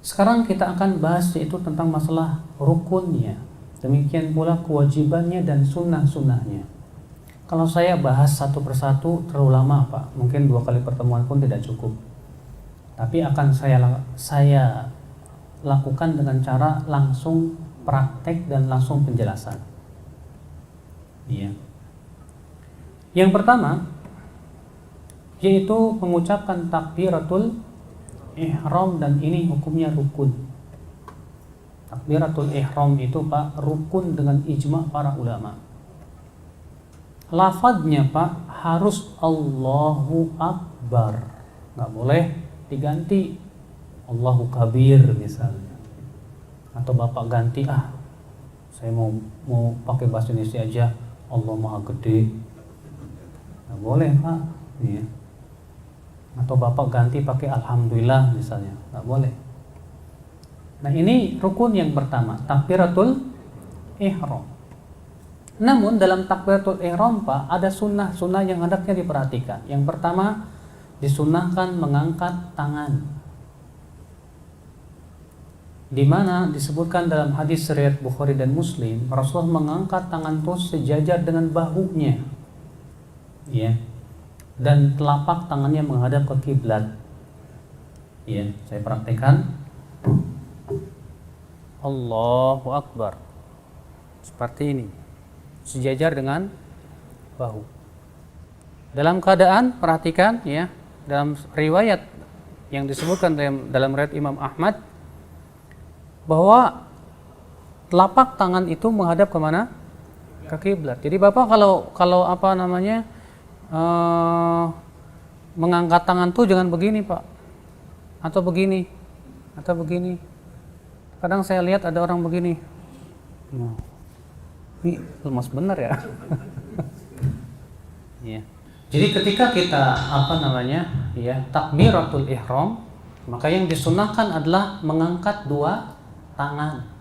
Sekarang kita akan bahas yaitu tentang masalah rukunnya. Demikian pula kewajibannya dan sunnah-sunnahnya. Kalau saya bahas satu persatu terlalu lama Pak. Mungkin 2 kali pertemuan pun tidak cukup. Tapi akan saya lakukan dengan cara langsung praktek dan langsung penjelasan. Iya. Yang pertama yaitu mengucapkan takbiratul ihram, dan ini hukumnya rukun. Takbiratul ihram itu Pak rukun dengan ijma' para ulama. Lafadznya Pak harus Allahu Akbar, nggak boleh diganti Allahu Kabir misalnya, atau Bapak ganti saya mau pakai bahasa Indonesia aja, Allah Maha Gede, nggak boleh Pak ya. Atau Bapak ganti pakai Alhamdulillah misalnya, nggak boleh. Nah ini rukun yang pertama, takbiratul ihram. Namun dalam takbiratul ihram Pak ada sunnah yang hendaknya diperhatikan. Yang pertama, disunnahkan mengangkat tangan, di mana disebutkan dalam hadis riwayat Bukhari dan Muslim, Rasulullah mengangkat tangan terus sejajar dengan bahunya, ya, dan telapak tangannya menghadap ke kiblat. Ya, saya praktekkan. Allahu Akbar. Seperti ini. Sejajar dengan bahu. Dalam keadaan, perhatikan ya, dalam riwayat yang disebutkan dalam riwayat Imam Ahmad, bahwa telapak tangan itu menghadap kemana? Ke kiblat. Jadi Bapak kalau apa namanya, mengangkat tangan tuh jangan begini Pak, atau begini, atau begini. Kadang saya lihat ada orang begini. Nah, ini lemas bener ya. Ya. Jadi ketika kita takbiratul ihram, maka yang disunahkan adalah mengangkat 2 tangan.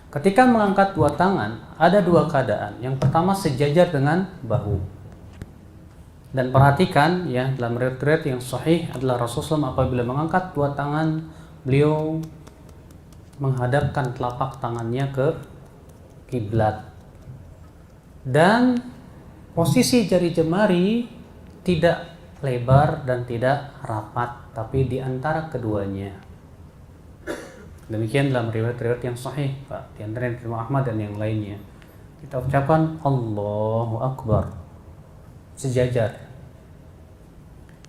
Ketika mengangkat 2 tangan, ada 2 keadaan. Yang pertama sejajar dengan bahu. Dan perhatikan ya, dalam riwayat yang sahih adalah Rasulullah apabila mengangkat 2 tangan, beliau menghadapkan telapak tangannya ke kiblat. Dan posisi jari jemari tidak lebar dan tidak rapat, tapi di antara keduanya. Demikian dalam riwayat-riwayat yang sahih Pak, di antara Imam Ahmad dan yang lainnya. Kita ucapkan Allahu Akbar, sejajar.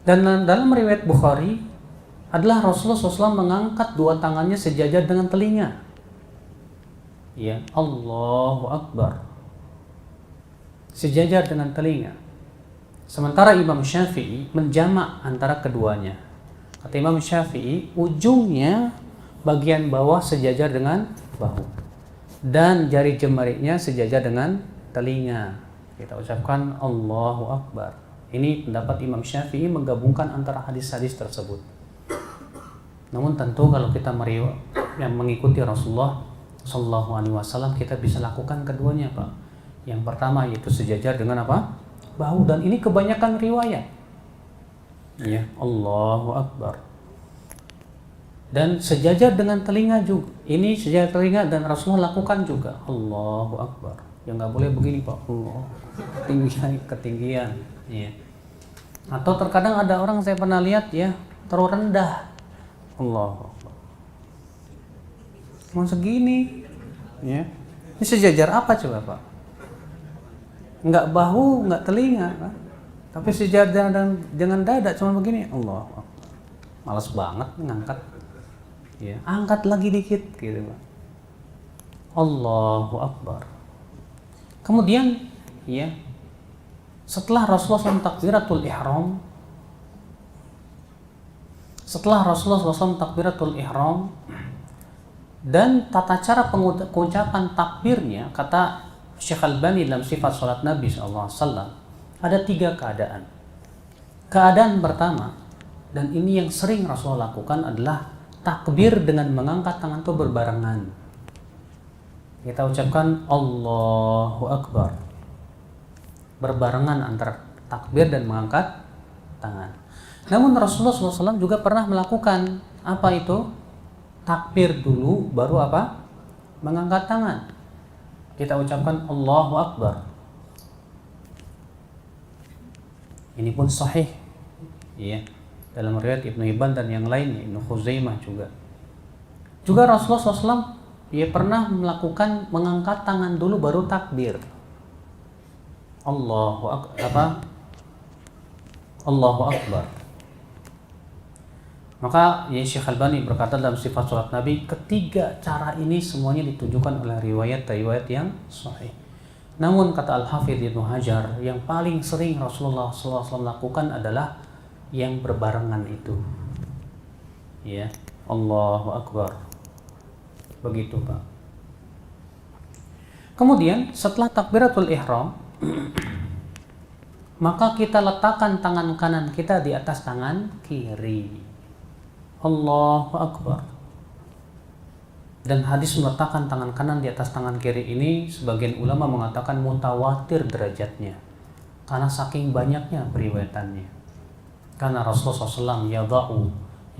Dan dalam riwayat Bukhari adalah Rasulullah SAW mengangkat 2 tangannya sejajar dengan telinga. Ya, Allahu Akbar, sejajar dengan telinga. Sementara Imam Syafi'i menjamak antara keduanya. Kata Imam Syafi'i, ujungnya bagian bawah sejajar dengan bahu dan jari jemarinya sejajar dengan telinga. Kita ucapkan Allahu Akbar. Ini pendapat Imam Syafi'i menggabungkan antara hadis-hadis tersebut. Namun tentu kalau kita yang mengikuti Rasulullah Sallallahu Alaihi Wasallam, kita bisa lakukan keduanya Pak. Yang pertama yaitu sejajar dengan apa? Bahu, dan ini kebanyakan riwayat. Ya, Allahu Akbar. Dan sejajar dengan telinga juga. Ini sejajar telinga dan Rasulullah lakukan juga. Allahu Akbar. Ya nggak boleh begini Pak. Allah. Ketinggian. Ya. Atau terkadang ada orang saya pernah lihat ya, terlalu rendah. Allahu Akbar. Cuma segini. Ya. Ini sejajar apa coba Pak? Enggak bahu, enggak telinga kan? Tapi sejajar dengan dada cuma begini. Allahu Akbar. Malas banget ngangkat. Ya, angkat lagi dikit gitu Pak. Allahu Akbar. Kemudian ya, setelah Rasulullah SAW takbiratul ihram, dan tata cara pengucapan takbirnya, kata Syekh Albani dalam sifat salat Nabi SAW, ada 3 keadaan. Keadaan pertama, dan ini yang sering Rasulullah lakukan, adalah takbir dengan mengangkat tangan itu berbarengan. Kita ucapkan Allahu Akbar, berbarengan antara takbir dan mengangkat tangan. Namun Rasulullah SAW juga pernah melakukan apa itu? takbir dulu baru apa? Mengangkat tangan. Kita ucapkan Allahu Akbar. Ini pun sahih. Iya. Dalam riwayat Ibnu Hibban dan yang lainnya, Ibnu Khuzaimah juga. Juga Rasulullah SAW pernah melakukan mengangkat tangan dulu baru takbir. Allahu Akbar. Maka Syekh Albani berkata dalam sifat salat Nabi, ketiga cara ini semuanya ditunjukkan oleh riwayat-riwayat yang sahih. Namun kata Al-Hafidz Ibnu Hajar, yang paling sering Rasulullah SAW lakukan adalah yang berbarengan itu. Ya, Allahu Akbar. Begitu, Pak. Kemudian setelah takbiratul ihram, maka kita letakkan tangan kanan kita di atas tangan kiri. Allahu Akbar. Dan hadis meletakkan tangan kanan di atas tangan kiri ini sebagian ulama mengatakan mutawatir derajatnya karena saking banyaknya periwayatannya. Karena Rasulullah SAW yada'u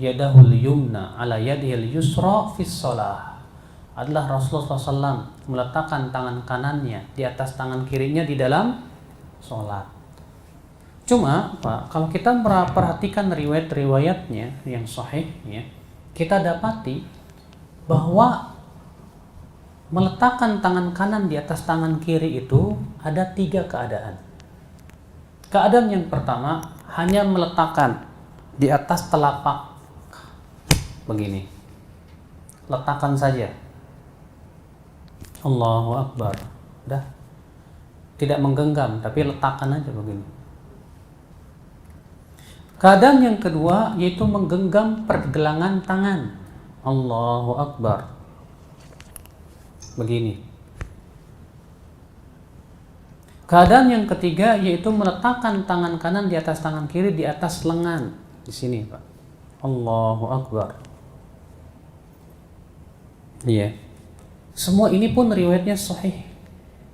yadahul yumna ala yadihil yusra fis shalah. Adalah Rasulullah SAW meletakkan tangan kanannya di atas tangan kirinya di dalam sholat. Cuma Pak, kalau kita perhatikan riwayat-riwayatnya yang sahih, ya, kita dapati bahwa meletakkan tangan kanan di atas tangan kiri itu ada 3 keadaan. Keadaan yang pertama hanya meletakkan di atas telapak begini, letakkan saja. Allahu Akbar. Dah. Tidak menggenggam, tapi letakkan aja begini. Keadaan yang kedua yaitu menggenggam pergelangan tangan. Allahu Akbar. Begini. Keadaan yang ketiga yaitu meletakkan tangan kanan di atas tangan kiri di atas lengan. Di sini, Pak. Allahu Akbar. Iya. Semua ini pun riwayatnya sahih.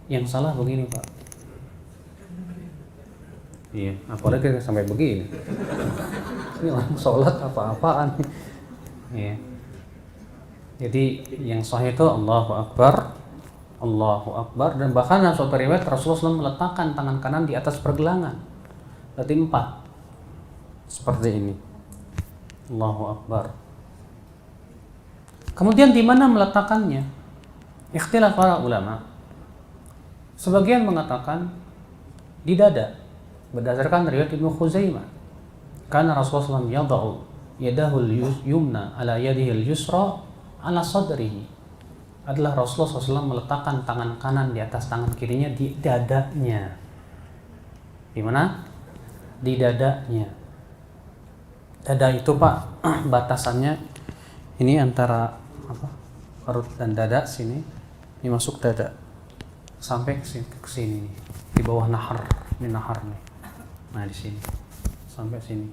Yang salah begini, Pak. Iya, apalagi sampai begini. Ini orang sholat apa-apaan. Iya. Jadi yang sahih itu Allahu Akbar, Allahu Akbar, dan bahkan dalam suatu riwayat Rasulullah SAW meletakkan tangan kanan di atas pergelangan. Berarti 4. Seperti ini. Allahu Akbar. Kemudian di mana meletakkannya? Ikhtilaf para ulama. Sebagian mengatakan di dada berdasarkan riwayat Ibnu Khuzaimah. Karena Rasulullah SAW yada'u yadahul yumna ala yadihil yusra ala sadrihi. Adalah Rasulullah SAW meletakkan tangan kanan di atas tangan kirinya di dadanya. Di mana? Di dadanya. Dada itu, Pak, batasannya ini antara perut dan dada sini. Ini masuk dada sampai ke sini nih, di bawah nahar, ini nahar nih. Nah, di sini sampai sini.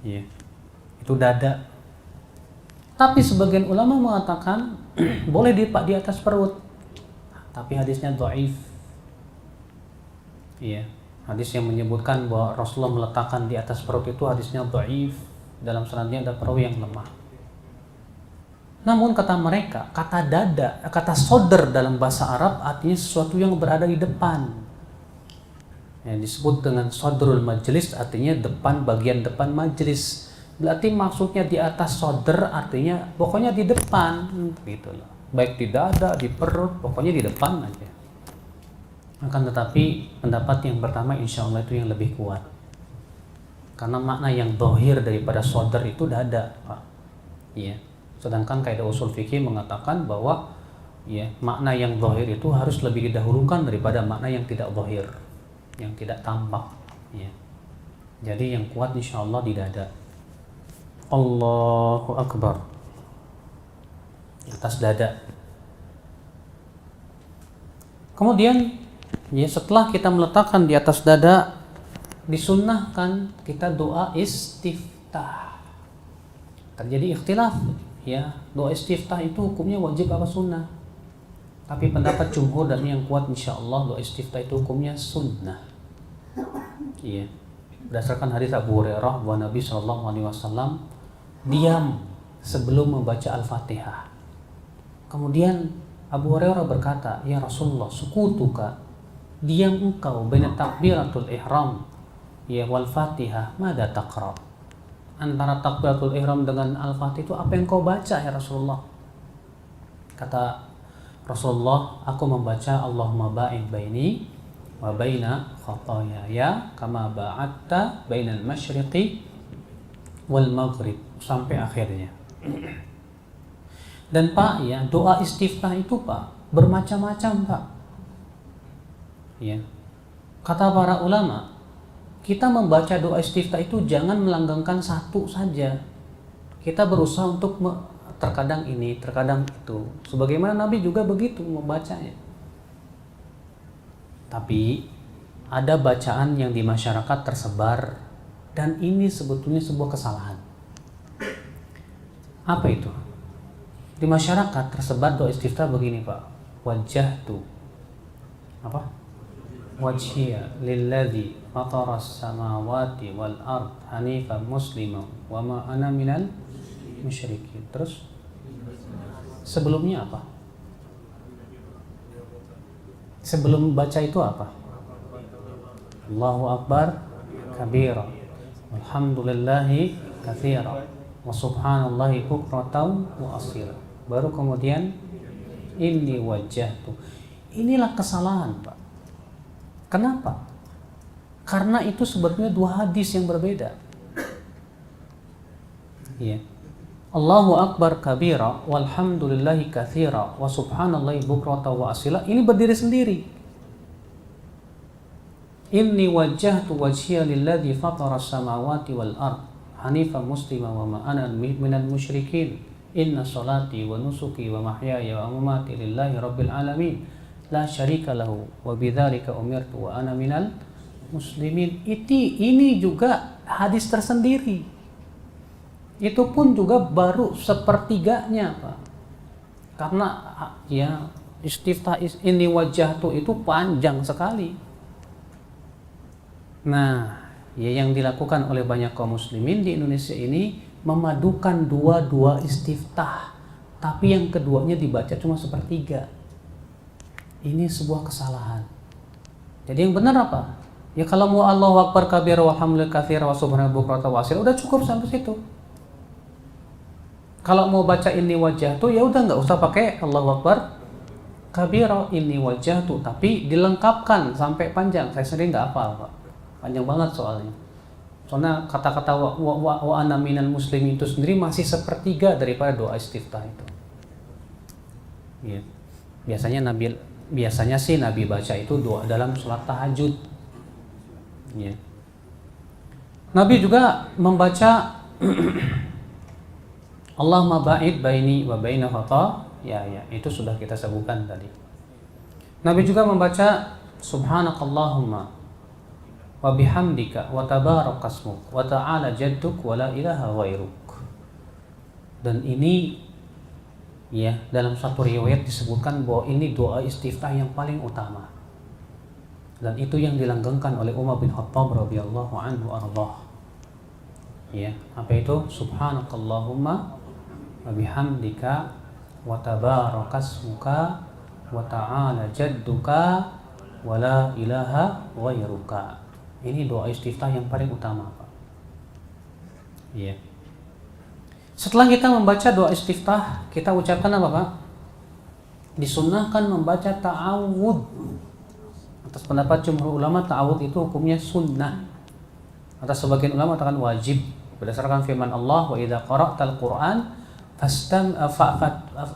Iya. Itu dada. Tapi sebagian ulama mengatakan boleh di atas perut. Tapi hadisnya dhaif. Iya. Hadis yang menyebutkan bahwa Rasulullah meletakkan di atas perut itu hadisnya dhaif. Dalam sanadnya ada perawi yang lemah. Namun kata mereka, kata dada, kata sodr dalam bahasa Arab artinya sesuatu yang berada di depan. Yang disebut dengan sodrul majlis artinya depan, bagian depan majlis. Berarti maksudnya di atas sodr artinya pokoknya di depan, gitu loh. Baik di dada, di perut, pokoknya di depan aja. Akan tetapi pendapat yang pertama insya Allah itu yang lebih kuat. Karena makna yang dohir daripada sodr itu dada, Pak. Iya. Sedangkan kaidah usul fikih mengatakan bahwa ya, makna yang zahir itu harus lebih didahulukan daripada makna yang tidak zahir, yang tidak tampak. Ya. Jadi yang kuat insya Allah di dada. Allahu Akbar. Di atas dada. Kemudian ya, setelah kita meletakkan di atas dada, disunnahkan kita doa istiftah. Terjadi ikhtilaf. Ya, doa istiftah itu hukumnya wajib apa sunnah? Tapi pendapat jumhur dan yang kuat insya Allah doa istiftah itu hukumnya sunnah. Iya. Berdasarkan hadis Abu Hurairah bahwa Nabi SAW diam sebelum membaca Al-Fatihah. Kemudian Abu Hurairah berkata, "Ya Rasulullah, sukutuka, diam engkau baina takbiratul ihram ya wal Fatihah, mada taqra?" Antara takbiratul ihram dengan Al-Fatihah itu apa yang kau baca ya Rasulullah? Kata Rasulullah, aku membaca Allahumma ba'id baini wa baina khataayaya kama ba'adta bainal masyriqi wal maghrib, sampai akhirnya. Dan Pak, ya, doa istiftah itu Pak bermacam-macam Pak. Ya. Kata para ulama, kita membaca doa istiftah itu jangan melanggengkan satu saja. Kita berusaha untuk terkadang ini, terkadang itu. Sebagaimana Nabi juga begitu membacanya. Tapi ada bacaan yang di masyarakat tersebar dan ini sebetulnya sebuah kesalahan. Apa itu? Di masyarakat tersebar doa istiftah begini Pak. Wajjahtu apa? Wajhiya lilladzi fataras samawati wal ard hanifan musliman wa ma ana minal musyrikin. Terus sebelumnya apa? Sebelum baca itu apa? Allahu Akbar kabira alhamdulillahi katsira wa subhanallahi bukratan wa asila. Baru kemudian inni wajjahtu. Inilah kesalahan Pak. Kenapa? Karena itu sebetulnya dua hadis yang berbeda. Ya. Allahu Akbar kabira walhamdulillahi katsira wa subhanallahi bukratan wa asila, ini berdiri sendiri. Inni wajjahtu wajhiya lilladzi fatara as-samawati wal ard hanifan musliman wa ma ana minal musyrikin. Inna salati wa nusuki wa mahyaya wa mamati lillahi rabbil alamin la syarika lahu wa bidzalika umirtu wa ana minal muslimin. Ini juga hadis tersendiri. Itu pun juga baru sepertiganya Pak. Karena ya istiftah ini wajjahtu itu panjang sekali. Nah, ya yang dilakukan oleh banyak kaum muslimin di Indonesia ini memadukan dua istiftah, tapi yang keduanya dibaca cuma sepertiga. Ini sebuah kesalahan. Jadi yang benar apa? Ya kalau mau Allahu Akbar kabira walhamdulillahi katsira wa subhanallahi bukratan wa asila, udah cukup sampai situ. Kalau mau baca ini wajjahtu, ya udah nggak usah pakai Allahu Akbar kabira ini wajjahtu, tapi dilengkapkan sampai panjang. Saya sendiri nggak hafal Pak, panjang banget soalnya. Soalnya kata-kata wa ana minal muslimin itu sendiri masih sepertiga daripada doa istiftah itu. Ya. Biasanya sih Nabi baca itu doa dalam sholat tahajud. Ya. Nabi juga membaca Allahumma ba'id baini wa baina khataaya, ya, itu sudah kita sebutkan tadi. Nabi juga membaca subhanakallahumma wa bihamdika wa tabarakasmuk wa ta'ala jadduk wa la ilaha ghairuk. Dan ini ya dalam satu riwayat disebutkan bahwa ini doa istiftah yang paling utama. Dan itu yang dilanggengkan oleh Umar bin Khattab radhiyallahu anhu ardhah. Ya, apa itu? Subhanakallahumma wa bihamdika wa tabarakasmuka wa ta'ala jadduka wa la ilaha ghairuka. Ini doa istiftah yang paling utama Pak. Iya. Setelah kita membaca doa istiftah, kita ucapkan apa Pak? Disunnahkan membaca ta'awud. Atas pendapat jumhur ulama, ta'awud itu hukumnya sunnah. Atas sebagian ulama katakan wajib berdasarkan firman Allah, wa idza qara'tal Qur'an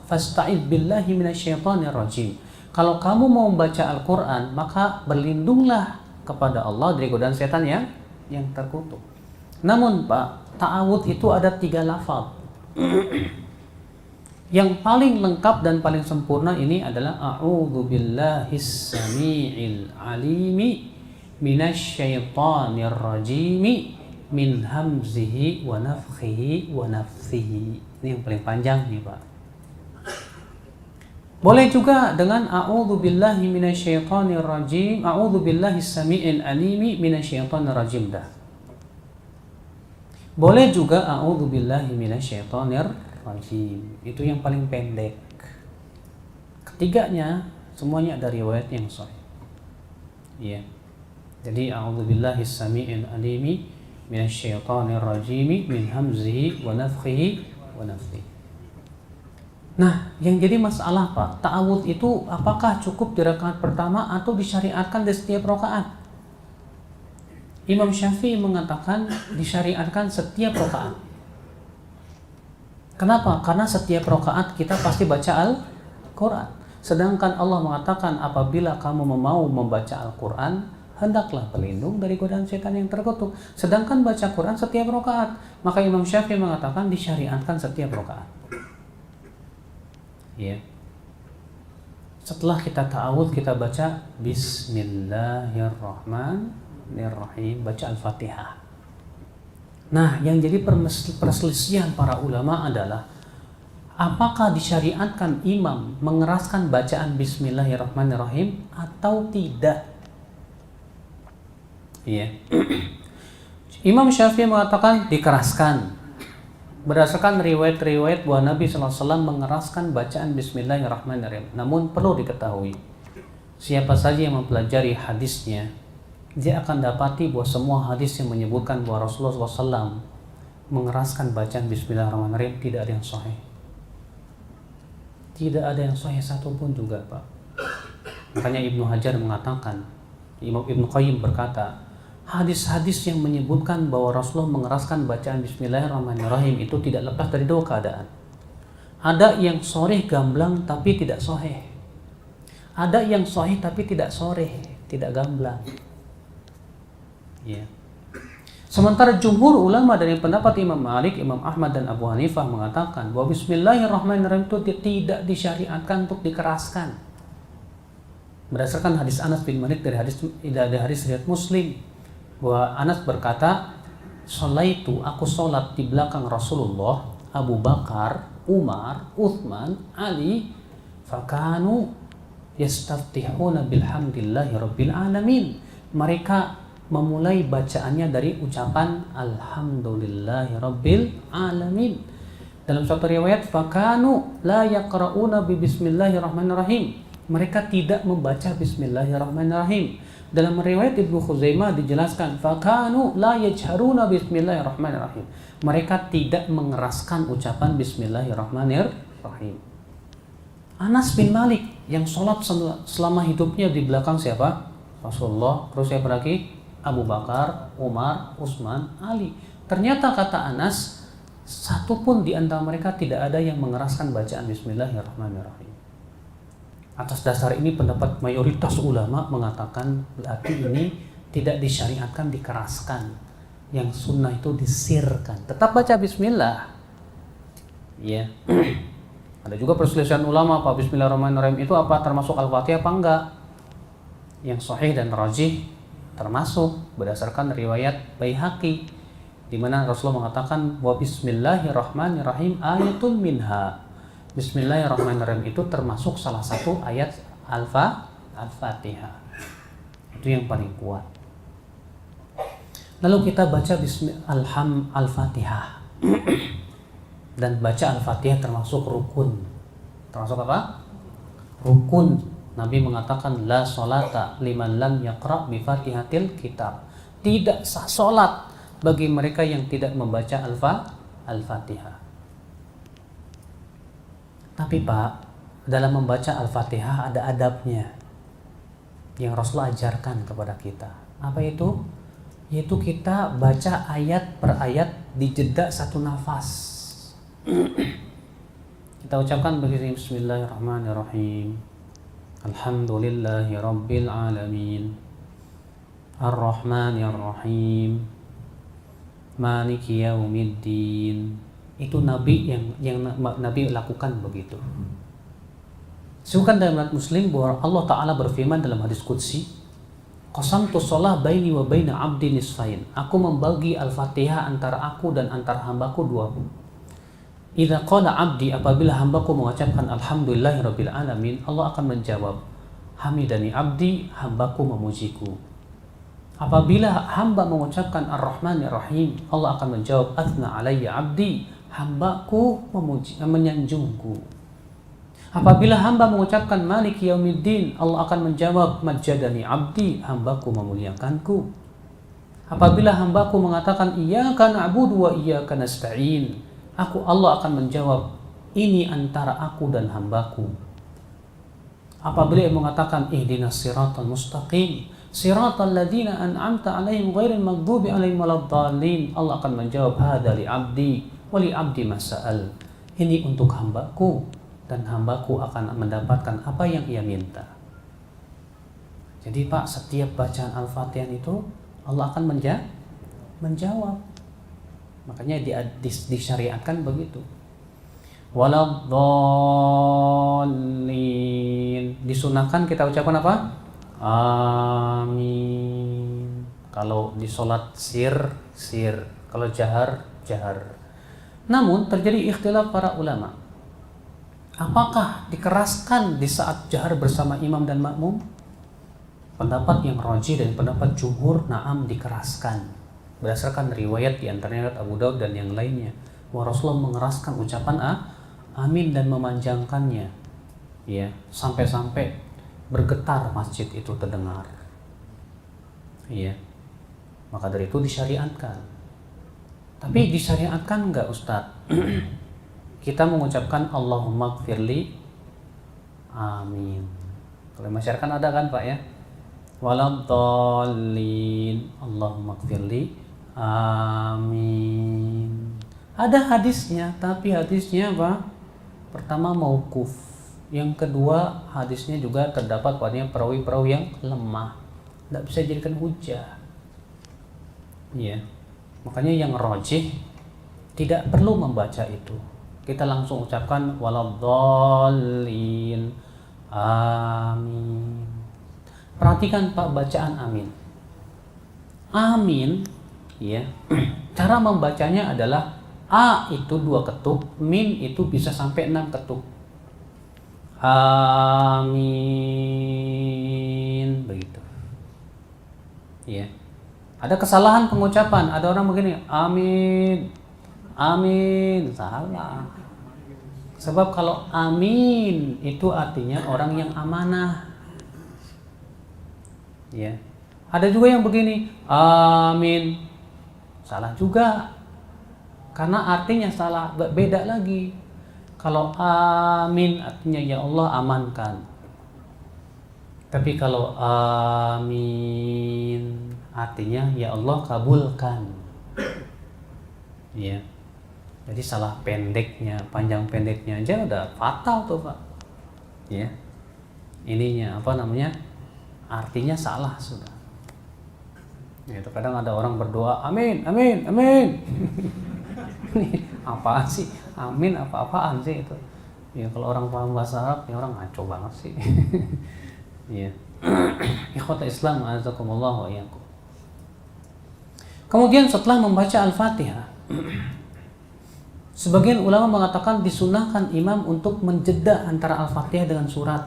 fasta'id billahi minasyaitonir rajim. Kalau kamu mau membaca Al-Qur'an, maka berlindunglah kepada Allah dari godaan setan yang terkutuk. Namun Pak, ta'awud itu ada 3 lafaz. Yang paling lengkap dan paling sempurna ini adalah a'udzu billahis samii'il alimi minasyaitonir rajim min hamzihi wa nafthihi wa nafthihi. Ini yang paling panjang nih Pak. Boleh juga dengan a'udzu billahi minasyaitonir rajim, a'udzu billahis samii'il alimi minasyaitonir rajim dah. Boleh juga a'udzu billahi minasyaitonir rajim. Itu yang paling pendek. Ketiganya semuanya ada riwayat yang sahih. Iya. Jadi a'udzubillahis samii'il alimi minasyaitonir rajim min hamzihi wa nafthihi wa nafthihi. Nah, yang jadi masalah Pak, ta'awudz itu apakah cukup di rakaat pertama atau disyariatkan di setiap rakaat? Imam Syafi'i mengatakan disyariatkan setiap rakaat. Kenapa? Karena setiap rakaat kita pasti baca Al-Quran. Sedangkan Allah mengatakan apabila kamu mau membaca Al-Quran, hendaklah berlindung dari godaan setan yang terkutuk. Sedangkan baca Quran setiap rakaat. Maka Imam Syafi'i mengatakan disyariatkan setiap rakaat. Ya. Setelah kita ta'awudz, kita baca Bismillahirrahmanirrahim, baca Al-Fatihah. Nah, yang jadi perselisihan para ulama adalah apakah disyariatkan imam mengeraskan bacaan Bismillahirrahmanirrahim atau tidak? Iya. Imam Syafi'i mengatakan dikeraskan. Berdasarkan riwayat-riwayat bahwa Nabi SAW mengeraskan bacaan Bismillahirrahmanirrahim. Namun perlu diketahui, siapa saja yang mempelajari hadisnya, dia akan dapati bahwa semua hadis yang menyebutkan bahwa Rasulullah SAW mengeraskan bacaan Bismillahirrahmanirrahim tidak ada yang sahih. Tidak ada yang sahih satupun juga, Pak. Makanya Ibnu Hajar mengatakan, Ibnu Qayyim berkata, hadis-hadis yang menyebutkan bahwa Rasulullah mengeraskan bacaan Bismillahirrahmanirrahim itu tidak lepas dari dua keadaan. Ada yang sahih gamblang tapi tidak sahih. Ada yang sahih tapi tidak sahih, tidak gamblang. Ya. Sementara jumhur ulama dari pendapat Imam Malik, Imam Ahmad dan Abu Hanifah mengatakan bahwa Bismillahirrahmanirrahim itu tidak disyariatkan untuk dikeraskan. Berdasarkan hadis Anas bin Malik dari hadis riwayat Muslim, bahwa Anas berkata, aku sholat di belakang Rasulullah, Abu Bakar, Umar, Uthman, Ali, fakanu yastaftihuna bilhamdillahi rabbil alamin. Mereka memulai bacaannya dari ucapan Alhamdulillahi rabbil alamin. Dalam suatu riwayat, fakanu la yaqra'una bi bismillahirrahmanirrahim. Mereka tidak membaca Bismillahirrahmanirrahim. Dalam riwayat Ibnu Khuzaimah dijelaskan, fakanu la yajharuna Bismillahirrahmanirrahim. Mereka tidak mengeraskan ucapan Bismillahirrahmanirrahim. Anas bin Malik yang sholat selama hidupnya di belakang siapa? Rasulullah. Terus siapa lagi? Abu Bakar, Umar, Utsman, Ali. Ternyata kata Anas, satu pun di antara mereka tidak ada yang mengeraskan bacaan Bismillahirrahmanirrahim. Atas dasar ini pendapat mayoritas ulama mengatakan berarti ini tidak disyariatkan dikeraskan. Yang sunnah itu disirkan. Tetap baca bismillah. Ya. Ada juga perselisihan ulama, Pak, Bismillahirrahmanirrahim itu apa termasuk Al-Fatihah apa enggak? Yang sahih dan rajih termasuk berdasarkan riwayat Baihaqi di mana Rasulullah mengatakan wa Bismillahirrahmanirrahim ayatun minha. Bismillahirrahmanirrahim itu termasuk salah satu ayat Al-Fatihah. Itu yang paling kuat. Lalu kita baca Al-Fatihah. Dan baca Al-Fatihah termasuk rukun. Termasuk apa? Rukun. Nabi mengatakan la sholata liman lam yaqra' bi Fatihatil kitab. Tidak sah salat bagi mereka yang tidak membaca Al-Fatihah. Tapi Pak, dalam membaca Al-Fatihah ada adabnya yang Rasulullah ajarkan kepada kita. Apa itu? Yaitu kita baca ayat per ayat di jeda satu nafas. Kita ucapkan begini, Bismillahirrahmanirrahim. Alhamdulillahi rabbil alamin. Ar-Rahmanir-Rahim. Maliki yaumiddin. Itu Nabi yang Nabi lakukan begitu. Disebutkan dalam hadis Muslim bahwa Allah Ta'ala berfirman dalam hadis Qudsi, qasamtu shalah baini wa baina abdi nisfain. Aku membagi Al-Fatihah antara aku dan antara hambaku dua. Idza qala abdi, apabila hambaku mengucapkan alhamdulillahirabbil alamin, Allah akan menjawab, hamidani abdi, hambaku memujiku. Apabila hamba mengucapkan ar-Rahmanir Rahim, Allah akan menjawab, athna alayya abdi, hambaku menyanjungku. Apabila hamba mengucapkan Maliki Yaumiddin, Allah akan menjawab Majjadani abdi, hambaku memuliakanku. Apabila hambaku mengatakan Iyyaka na'budu wa iyyaka nasta'in, Allah akan menjawab, ini antara aku dan hambaku. Apabila ia mengatakan Ihdinas siratal mustaqim, siratal ladzina an'amta 'alaihim ghairil maghdubi 'alaihim waladdallin, Allah akan menjawab hadza li 'abdi wa li 'abdi mas'al. Ini untuk hambaku dan hambaku akan mendapatkan apa yang ia minta. Jadi Pak, setiap bacaan Al-Fatihah itu Allah akan menjawab. Makanya disyariatkan begitu. Waladdallin, disunahkan kita ucapkan apa? Amin. Kalau di sholat sir, kalau jahar. Namun terjadi ikhtilaf para ulama. Apakah dikeraskan di saat jahar bersama imam dan makmum? Pendapat yang rajih dan pendapat jumhur, na'am, dikeraskan. Berdasarkan riwayat di antaranya Abu Daud dan yang lainnya, bahwa Rasulullah mengeraskan ucapan amin dan memanjangkannya, ya, sampai-sampai bergetar masjid itu terdengar. Iya. Maka dari itu disyariatkan. Tapi disyariatkan enggak, Ustadz? Kita mengucapkan Allahumma gfirli, amin. Kalau masyarakat ada kan Pak ya? Waladdallin, Allahumma gfirli, amin. Ada hadisnya, tapi hadisnya apa? Pertama mauquf, yang kedua hadisnya juga terdapat padanya perawi-perawi yang lemah, tidak bisa dijadikan hujah. Ya, makanya yang rajih tidak perlu membaca itu. Kita langsung ucapkan waladdallin, amin. Perhatikan Pak bacaan amin. Amin, ya. Cara membacanya adalah A itu 2 ketuk, min itu bisa sampai 6 ketuk. Amin, begitu. Ya. Ada kesalahan pengucapan, ada orang begini, amin. Amin, salah. Sebab kalau amin itu artinya orang yang amanah. Ya. Ada juga yang begini, amin. Salah juga. Karena artinya salah, beda lagi. Kalau amin artinya ya Allah amankan. Tapi kalau amin artinya ya Allah kabulkan. Ya. Jadi salah pendeknya, panjang pendeknya aja udah fatal tuh Pak. Ya. Ininya apa namanya? Artinya salah sudah. Itu kadang ada orang berdoa, amin, amin, amin. Apaan sih? Amin apa-apaan sih itu? Ya kalau orang paham bahasa Arab, ya orang ngaco banget sih. Ya. Ikhwata Islam, azakumullah wa iyyakum. Kemudian setelah membaca Al-Fatihah, sebagian ulama mengatakan disunahkan imam untuk menjeda antara Al-Fatihah dengan surat.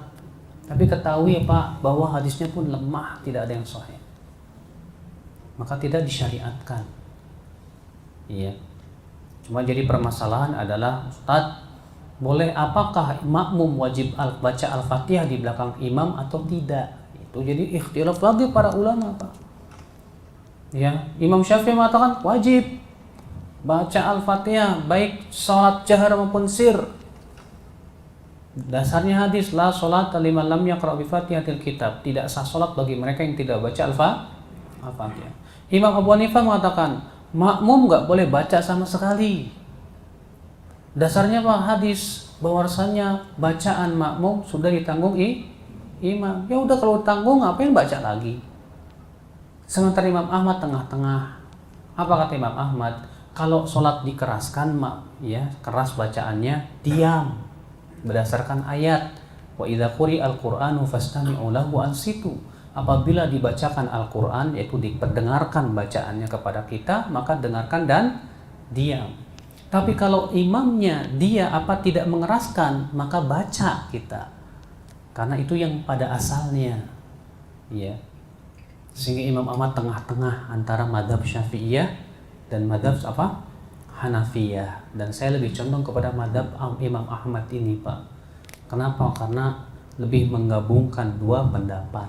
Tapi ketahui ya Pak, bahwa hadisnya pun lemah, tidak ada yang sahih. Maka tidak disyariatkan. Iya. Cuma jadi permasalahan adalah, Ustaz, boleh apakah makmum wajib baca Al-Fatihah di belakang imam atau tidak? Itu jadi ikhtilaf lagi para ulama Pak. Ya, Imam Syafi'i mengatakan wajib baca Al-Fatihah baik salat jahar maupun sir. Dasarnya hadis la salat liman lam yaqra bi Fatihatil kitab, tidak sah salat bagi mereka yang tidak baca Al-Fatihah. Imam Abu Hanifah mengatakan makmum enggak boleh baca sama sekali. Dasarnya Pak hadis bahwasanya bacaan makmum sudah ditanggung imam. Ya udah kalau tanggung ngapain baca lagi? Sementara Imam Ahmad tengah-tengah. Apa kata Imam Ahmad? Kalau sholat dikeraskan, ya keras bacaannya, diam. Berdasarkan ayat, wa idza quri'al Qur'anu fastami'u lahu wa ansitu. Apabila dibacakan Al-Qur'an, yaitu diperdengarkan bacaannya kepada kita, maka dengarkan dan diam. Tapi kalau imamnya dia tidak mengeraskan, maka baca kita. Karena itu yang pada asalnya. Ya. Sehingga Imam Ahmad tengah-tengah antara mazhab Syafi'iyah dan mazhab Hanafiyah, dan saya lebih condong kepada madhab Imam Ahmad ini, Pak. Kenapa? Karena lebih menggabungkan dua pendapat.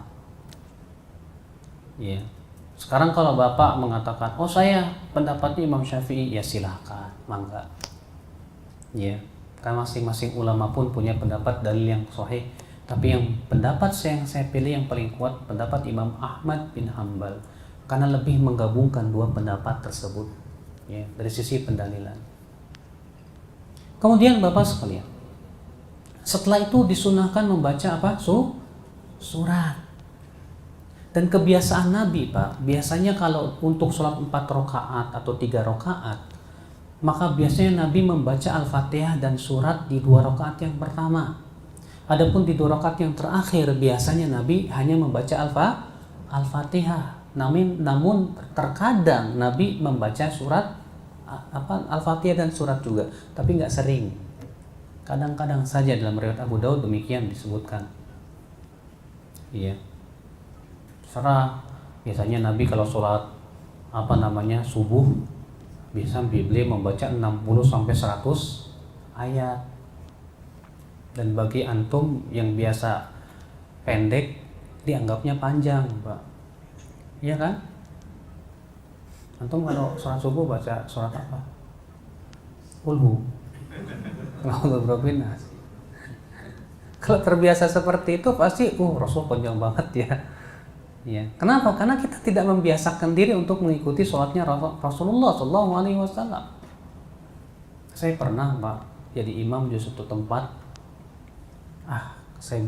Ya. Sekarang kalau Bapak mengatakan, oh saya pendapatnya Imam Syafi'i, ya silahkan, mangga. Ya, kan masing-masing ulama pun punya pendapat dalil yang sahih. Tapi yang pendapat yang saya pilih yang paling kuat pendapat Imam Ahmad bin Hambal, karena lebih menggabungkan dua pendapat tersebut, ya, dari sisi pendalilan. Kemudian Bapak sekalian, setelah itu disunahkan membaca apa? Surat. Dan kebiasaan Nabi, Pak, biasanya kalau untuk sholat 4 rakaat atau 3 rakaat, maka biasanya Nabi membaca Al-Fatihah dan surat di 2 rakaat yang pertama. Adapun di 2 rakaat yang terakhir, biasanya Nabi hanya membaca Al-Fatihah. Namun terkadang Nabi membaca surat Al-Fatihah dan surat juga, tapi nggak sering. Kadang-kadang saja dalam riwayat Abu Daud demikian disebutkan. Iya. Serah biasanya Nabi kalau sholat subuh bisa beliau membaca 60 sampai 100 ayat. Dan bagi antum yang biasa pendek dianggapnya panjang, Pak. Iya kan? Antum kalau sholat subuh baca surat apa? Qul Kalau terbiasa seperti itu pasti Rasul panjang banget ya. Ya. Kenapa? Karena kita tidak membiasakan diri untuk mengikuti sholatnya Rasulullah SAW. Saya pernah, Pak, jadi imam di suatu tempat. Saya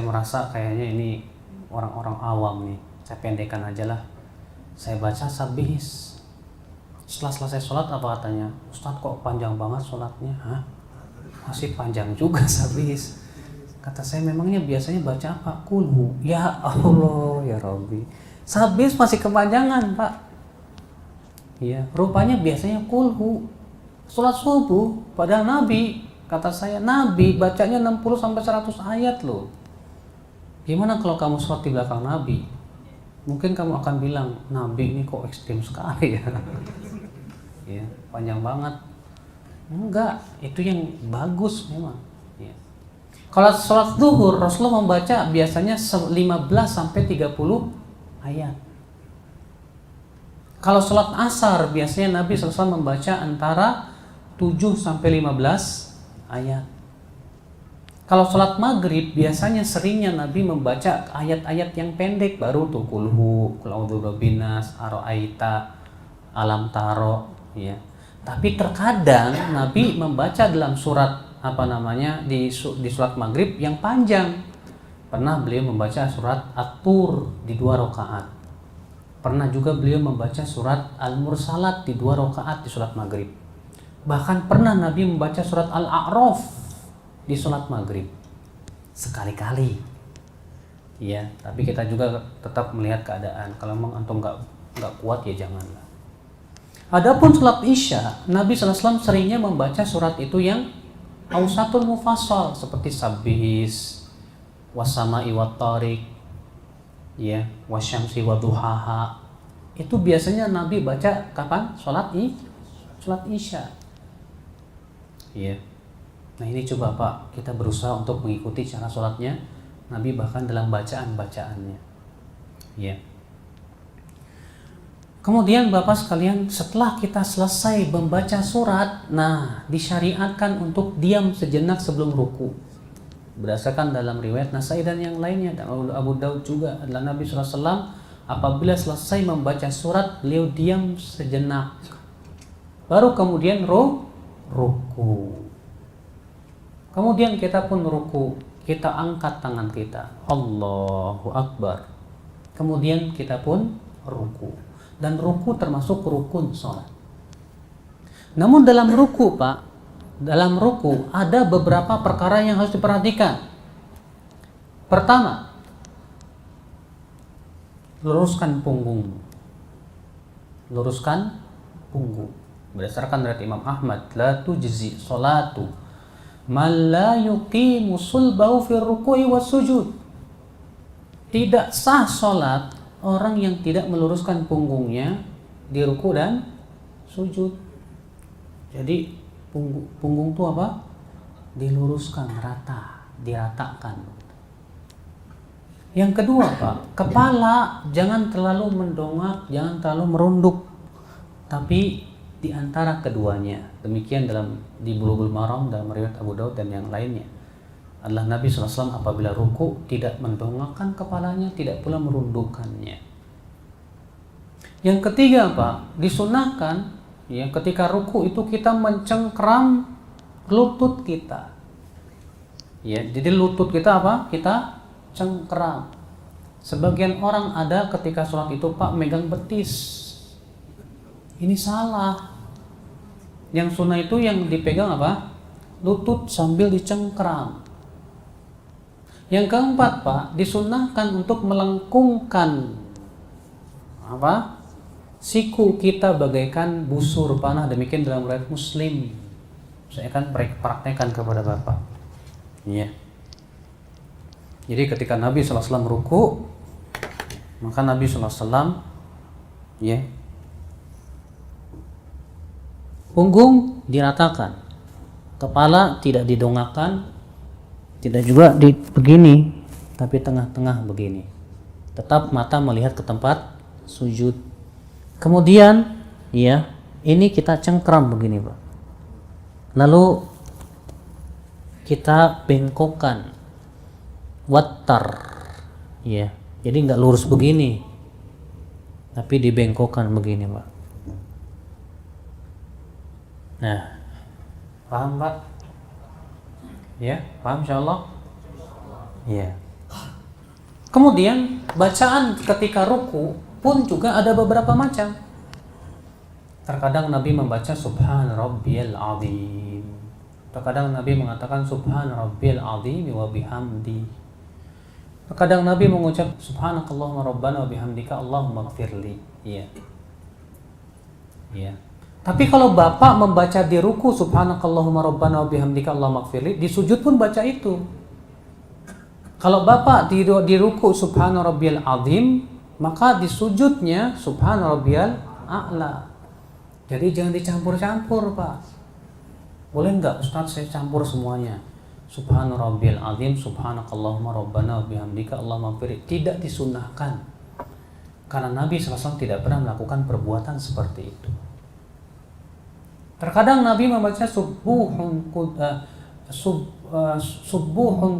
merasa kayaknya ini orang-orang awam nih. Saya pendekkan aja lah. Saya baca sabihis. Setelah selesai sholat apa katanya? Ustadz kok panjang banget sholatnya? Hah? Masih panjang juga sabihis. Kata saya, memangnya biasanya baca apa? Kulhu. Ya Allah, ya Rabbi. Sabihis masih kepanjangan, Pak. Ya, rupanya biasanya kulhu. Sholat subuh, padahal Nabi, kata saya, Nabi bacanya 60 sampai 100 ayat loh. Gimana kalau kamu sholat di belakang Nabi? Mungkin kamu akan bilang, Nabi ini kok ekstrim sekali ya. Ya, panjang banget. Enggak, itu yang bagus memang. Ya. Kalau sholat zuhur, Rasulullah membaca biasanya 15 sampai 30 ayat. Kalau sholat asar, biasanya Nabi SAW membaca antara 7 sampai 15 ayat. Kalau sholat maghrib, biasanya seringnya Nabi membaca ayat-ayat yang pendek, baru tuh kulhu, qul a'udzu birabbinas, ara'aita, alam taro, ya. Tapi terkadang Nabi membaca dalam surat di surat maghrib yang panjang. Pernah beliau membaca surat At-Tur di 2 rakaat. Pernah juga beliau membaca surat Al-Mursalat di 2 rakaat di surat maghrib. Bahkan pernah Nabi membaca surat Al-A'raf di surat maghrib. Sekali-kali. Ya, tapi kita juga tetap melihat keadaan. Kalau memang antum nggak kuat ya janganlah. Adapun salat Isya, Nabi SAW seringnya membaca surat itu yang Ausatul Mufassal seperti Sabbihis, Wasama'i Wattariq, ya, Wasyamsi Waduhaha. Itu biasanya Nabi baca kapan? Salat Isya. Ya. Nah ini coba Pak, kita berusaha untuk mengikuti cara sholatnya Nabi bahkan dalam bacaan-bacaannya. Ya. Kemudian Bapak sekalian, setelah kita selesai membaca surat, nah disyariatkan untuk diam sejenak sebelum ruku. Berdasarkan dalam riwayat Nasai dan yang lainnya, dan Abu Daud juga, adalah Nabi SAW apabila selesai membaca surat, beliau diam sejenak. Baru kemudian ruku. Kemudian kita pun ruku, kita angkat tangan kita, Allahu Akbar. Kemudian kita pun ruku. Dan ruku termasuk rukun sholat. Namun dalam ruku, Pak, dalam ruku ada beberapa perkara yang harus diperhatikan. Pertama, luruskan punggung. Luruskan punggung. Berdasarkan dari Imam Ahmad, la tujzi sholatu man la yuqimu sulbahu fi ruku'i was sujud. Tidak sah sholat orang yang tidak meluruskan punggungnya di ruku dan sujud. Jadi punggung tuh apa? Diluruskan, rata, diratakan. Yang kedua Pak, kepala jangan terlalu mendongak, jangan terlalu merunduk, tapi di antara keduanya. Demikian di Bulughul Maram dalam riwayat Abu Daud dan yang lainnya. Adalah Nabi SAW apabila ruku tidak mendongakkan kepalanya, tidak pula merundukkannya. Yang ketiga Pak, disunahkan ya ketika ruku itu kita mencengkram lutut kita. Ya, jadi lutut kita apa? Kita cengkram. Sebagian orang ada ketika sholat itu Pak megang betis. Ini salah. Yang sunnah itu yang dipegang apa? Lutut sambil dicengkram. Yang keempat Pak, disunahkan untuk melengkungkan apa? Siku kita bagaikan busur panah. Demikian dalam riwayat Muslim. Saya akan praktekkan kepada Bapak. Iya. Jadi ketika Nabi SAW ruku, maka Nabi SAW ya, punggung diratakan, kepala tidak didongakkan, tidak juga begini, tapi tengah-tengah begini. Tetap mata melihat ke tempat sujud. Kemudian, ya, ini kita cengkram begini, Pak. Lalu kita bengkokkan, wattar, ya. Jadi nggak lurus begini, tapi dibengkokkan begini, Pak. Nah, paham Pak? Ya, paham insyaallah? Ya. Kemudian bacaan ketika ruku pun juga ada beberapa macam. Terkadang Nabi membaca Subhan Rabbiyal Azim. Terkadang Nabi mengatakan Subhan Rabbiyal Azim wa bihamdi. Terkadang Nabi mengucap Subhanakallahumma Rabbana wa bihamdika Allahumma gfirli. Iya. Iya. Tapi kalau Bapak membaca di ruku Subhanakallahumma Rabbana wa bihamdika Allahumma gfirli, di sujud pun baca itu. Kalau Bapak di ruku Subhana Rabbiyal Azim, maka di sujudnya Subhana Rabbiyal A'la. Jadi jangan dicampur-campur, Pak. Boleh enggak Ustaz saya campur semuanya? Subhana Rabbiyal Azim, Subhanakallahumma Rabbana wa bihamdika Allahumma gfirli. Tidak disunahkan. Karena Nabi SAW tidak pernah melakukan perbuatan seperti itu. Terkadang Nabi membaca Subuhun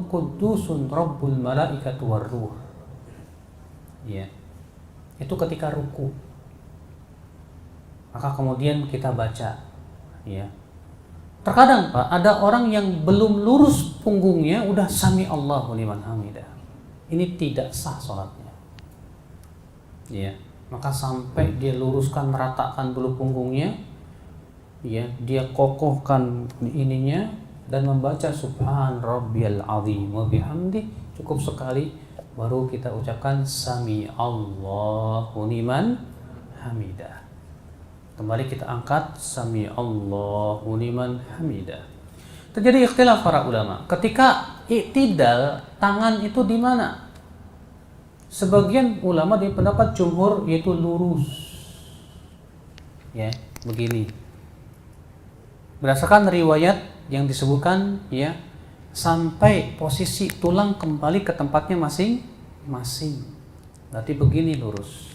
Qudusun Rabbul Malaikatu Warruh. Ya. Itu ketika ruku. Maka kemudian kita baca, ya. Terkadang Pak, ada orang yang belum lurus punggungnya udah sami Allahu liman hamidah. Ini tidak sah salatnya. Ya. Maka sampai dia luruskan, meratakan dulu punggungnya. Ya, dia kokohkan ininya dan membaca Subhan Rabbiyal Azim wa bihamdi, cukup sekali baru kita ucapkan Sami Allahu liman hamidah. Kembali kita angkat Sami Allahu liman hamidah. Terjadi ikhtilaf para ulama. Ketika i'tidal, tangan itu di mana? Sebagian ulama di pendapat jumhur yaitu lurus. Ya, begini. Berdasarkan riwayat yang disebutkan, ya, sampai posisi tulang kembali ke tempatnya masing-masing. Berarti begini lurus.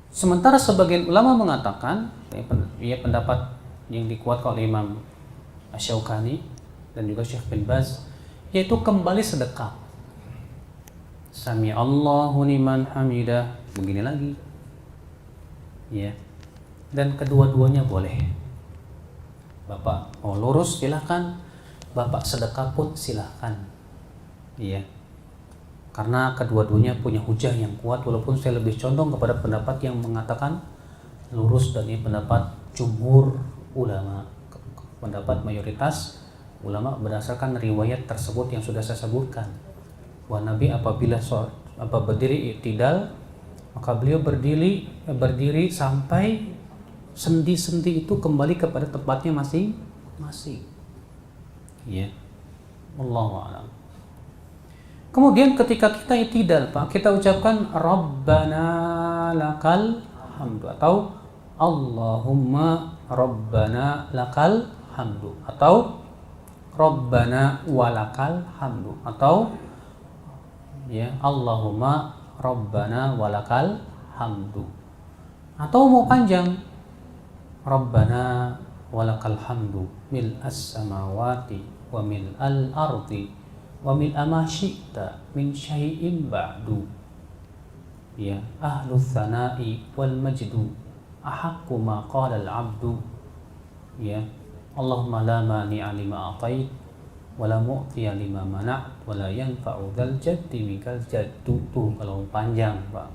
Sementara sebagian ulama mengatakan, ya, pendapat yang dikuatkan oleh Imam Asy-Syaukani dan juga Syekh bin Baz, yaitu kembali sedekap. Sami Allahu liman hamidah, begini lagi. Ya. Dan kedua-duanya boleh. Bapak mau lurus silahkan, Bapak sedekah pun silahkan. Iya. Karena kedua-duanya punya hujah yang kuat, walaupun saya lebih condong kepada pendapat yang mengatakan lurus, dan ini pendapat jumhur ulama, pendapat mayoritas ulama berdasarkan riwayat tersebut yang sudah saya sebutkan. Bahwa Nabi apabila berdiri i'tidal, maka beliau berdiri sampai sendi-sendi itu kembali kepada tempatnya masing-masing. Ya. Wallahu a'lam. Kemudian ketika kita i'tidal, Pak, kita ucapkan Rabbana lakal hamdu atau Allahumma Rabbana lakal hamdu, atau Rabbana walakal hamdu, atau ya Allahumma Rabbana walakal hamdu, atau mau panjang Rabbana walakal hamdu mil'as samawati wa mil'al ardi wa mil'a ma syi'ta min syai'in ba'du, ya ahlus thana'i wal majdu ahaqqu ma qala al abdu, ya Allahumma la mani'a lima atait wa la mu'tiya lima mana' wa la yanfa'u dzal jaddi minkal jaddu. Tuh kalau panjang, Pak.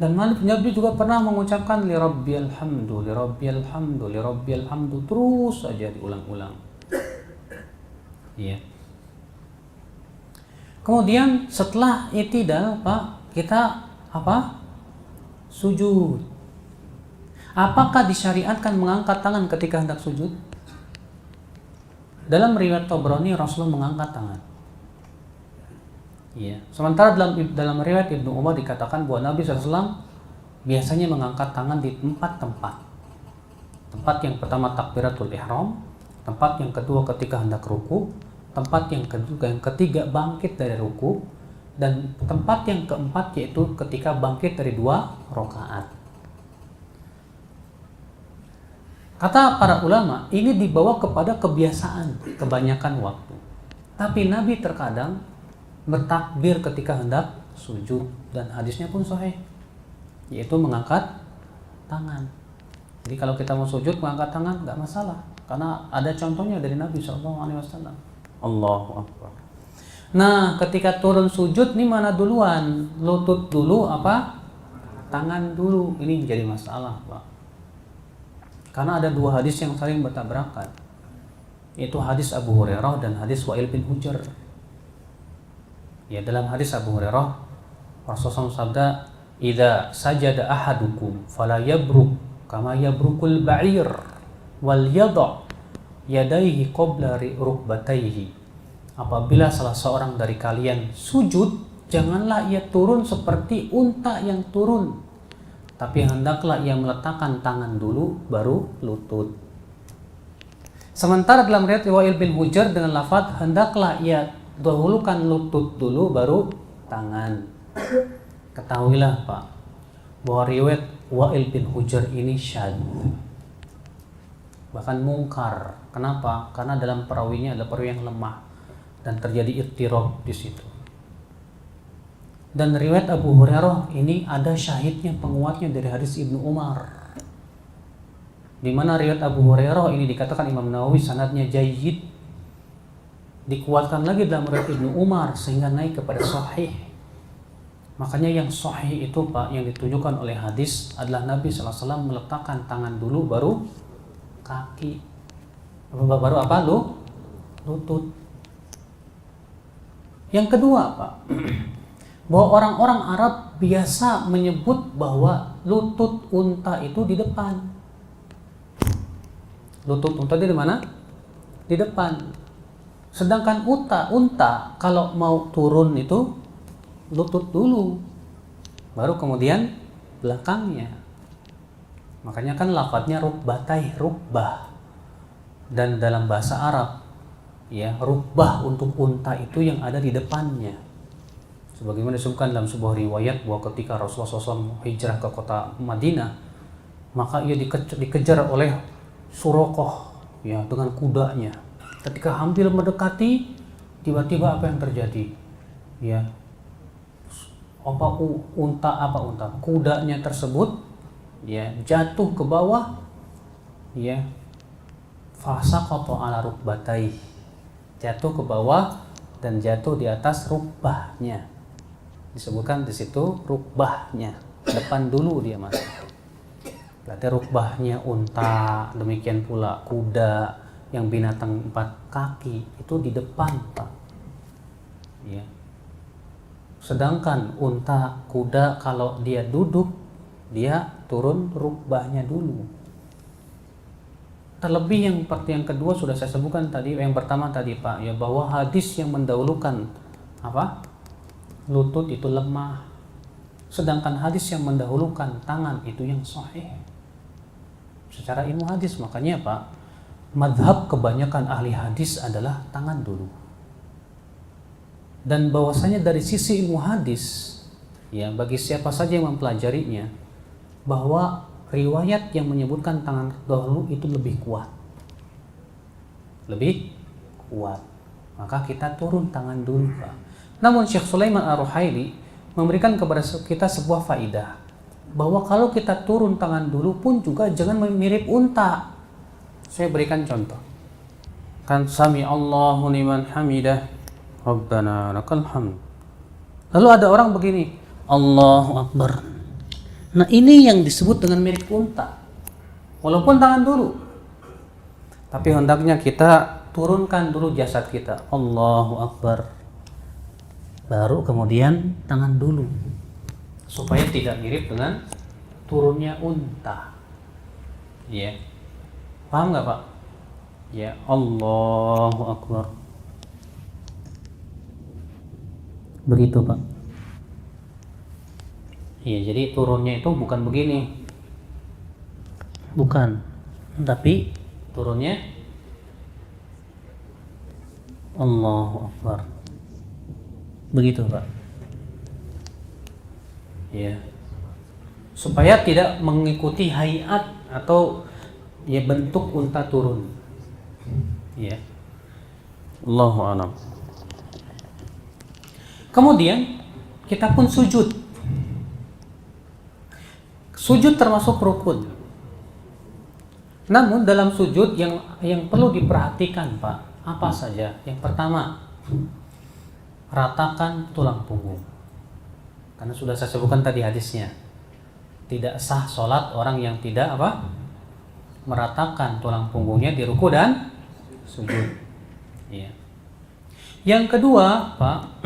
Dan Nabi juga pernah mengucapkan li rabbiyal hamdu, li rabbiyal hamdu, li rabbiyal hamdu, terus saja diulang-ulang. Iya. Kemudian setelah i'tidal, Pak, kita apa? Sujud. Apakah disyariatkan mengangkat tangan ketika hendak sujud? Dalam riwayat Tabrani Rasulullah mengangkat tangan. Iya. Sementara dalam riwayat Ibnu Umar dikatakan bahwa Nabi SAW biasanya mengangkat tangan di tempat-tempat. Tempat yang pertama takbiratul ihram, tempat yang kedua ketika hendak ruku, tempat yang ketiga bangkit dari ruku, dan tempat yang keempat yaitu ketika bangkit dari 2 rakaat. Kata para ulama, ini dibawa kepada kebiasaan kebanyakan waktu. Tapi Nabi terkadang bertakbir ketika hendak sujud, dan hadisnya pun sahih, yaitu mengangkat tangan. Jadi kalau kita mau sujud mengangkat tangan nggak masalah, karena ada contohnya dari Nabi SAW. Allahu Akbar. Nah, ketika turun sujud nih mana duluan? Lutut dulu apa? Tangan dulu? Ini menjadi masalah, Pak. Karena ada 2 hadis yang saling bertabrakan, yaitu hadis Abu Hurairah dan hadis Wa'il bin Hujr. Ya, dalam hadis Abu Hurairah Rasulullah sabda, "Idza sajada ahadukum fala yabruk kama yabrukul ba'ir wal yadha yadayhi qabla rukbatayhi." Apabila salah seorang dari kalian sujud, janganlah ia turun seperti unta yang turun, tapi hendaklah ia meletakkan tangan dulu baru lutut. Sementara dalam riwayat Wa'il bin Hujr dengan lafaz hendaklah ia dahulukan lutut dulu baru tangan. Ketahuilah, Pak, bahwa riwayat Wa'il bin Hujr ini syadz, bahkan mungkar. Kenapa? Karena dalam perawinya ada perawi yang lemah dan terjadi ittirab di situ. Dan riwayat Abu Hurairah ini ada syahidnya, penguatnya dari hadis Ibnu Umar, di mana riwayat Abu Hurairah ini dikatakan Imam Nawawi sanadnya jayyid, dikuatkan lagi dalam riwayat Ibnu Umar sehingga naik kepada sahih. Makanya yang sahih itu, Pak, yang ditunjukkan oleh hadis adalah Nabi SAW meletakkan tangan dulu baru kaki, baru apa? Lutut. Yang kedua, Pak, bahwa orang-orang Arab biasa menyebut bahwa lutut unta itu di depan. Lutut unta di mana? Di depan. Sedangkan unta kalau mau turun itu lutut dulu, baru kemudian belakangnya. Makanya kan lafadznya rukbatai, rukbah. Dan dalam bahasa Arab, ya, rukbah untuk unta itu yang ada di depannya. Sebagaimana disebutkan dalam sebuah riwayat bahwa ketika Rasulullah SAW hijrah ke kota Madinah, maka ia dikejar oleh Suraqah, ya, dengan kudanya. Ketika hampir mendekati, tiba-tiba apa yang terjadi? Ya, kudanya tersebut, ya, jatuh ke bawah, ya, fasaqata ala rukbatai, jatuh ke bawah dan jatuh di atas rukbahnya. Disebutkan di situ rukbahnya, depan dulu dia masuk. Berarti rukbahnya unta, demikian pula kuda yang binatang 4 kaki itu di depan, Pak. Ya. Sedangkan unta, kuda kalau dia duduk, dia turun rukbahnya dulu. Terlebih yang kedua sudah saya sebutkan tadi, yang pertama tadi, Pak, ya, bahwa hadis yang mendahulukan apa? Lutut itu lemah. Sedangkan hadis yang mendahulukan tangan itu yang sahih. secara ilmu hadis. Makanya Pak, madhab kebanyakan ahli hadis adalah tangan dulu. Dan bahwasanya dari sisi ilmu hadis, ya bagi siapa saja yang mempelajarinya, bahwa riwayat yang menyebutkan tangan dahulu itu lebih kuat. Lebih kuat. Maka kita turun tangan dulu, Pak. Namun Syekh Sulaiman Ar-Ruhaili memberikan kepada kita sebuah faidah, bahwa kalau kita turun tangan dulu pun juga jangan mirip unta. Saya berikan contoh. Kan sami Allahu liman hamidah, Rabbana lakal hamd. Lalu ada orang begini, Allahu Akbar. Nah, ini yang disebut dengan mirip unta. Walaupun tangan dulu. Tapi hendaknya kita turunkan dulu jasad kita. Allahu Akbar. Baru kemudian tangan dulu. Supaya tidak mirip dengan turunnya unta. Ya. Paham nggak Pak? Ya, Allahu Akbar. Begitu Pak. Iya, jadi turunnya itu bukan begini. Bukan. Tapi turunnya Allahu Akbar. Begitu Pak. Ya. Supaya tidak mengikuti hayat atau ya bentuk unta turun. Ya. Allahu a'lam. Kemudian kita pun sujud. Sujud termasuk rukun. Namun dalam sujud yang perlu diperhatikan Pak, apa saja? Yang pertama, ratakan tulang punggung. Karena sudah saya sebutkan tadi hadisnya. Tidak sah sholat orang yang tidak meratakan tulang punggungnya di ruku dan sujud. Ya. Yang kedua, Pak,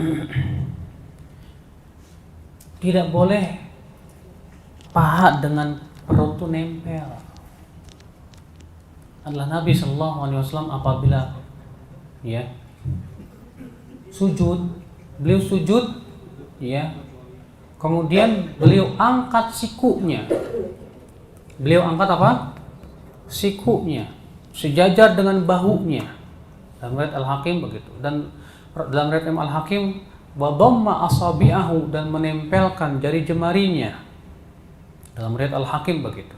tidak boleh paha dengan perut itu nempel. Adalah Nabi Shallallahu Alaihi Wasallam apabila ya sujud, beliau sujud, ya, kemudian beliau angkat sikunya. Beliau angkat apa? Sikunya, sejajar dengan bahunya. Dalam riwayat Al-Hakim begitu. Dan dalam riwayat Al-Hakim, wadhamma asabi'ahu, dan menempelkan jari jemarinya. Dalam riwayat Al-Hakim begitu.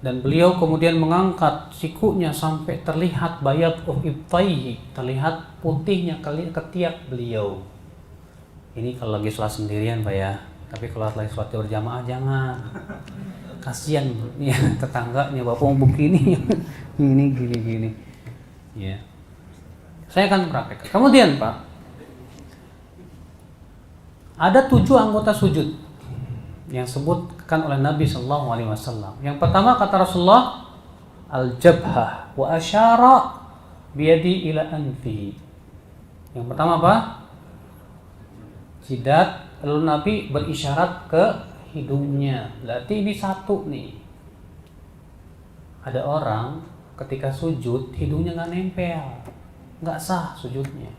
Dan beliau kemudian mengangkat sikunya sampai terlihat bayad ibtaihi, terlihat putihnya ketiak beliau. Ini kalau lagi sholat sendirian Pak ya. Tapi kalau lagi sholat berjamaah jangan. Kasihan ya tetangganya, bapak mau begini, ini gini. Ya. Saya akan praktek. Kemudian Pak, ada 7 anggota sujud yang sebutkan oleh Nabi Sallallahu Alaihi Wasallam. Yang pertama kata Rasulullah, al-jabhah wa asyara biyadi ila anfihi. Yang pertama apa? Jidat. Lalu Nabi berisyarat ke hidungnya. Berarti ini satu nih. Ada orang ketika sujud hidungnya nggak nempel, nggak sah sujudnya.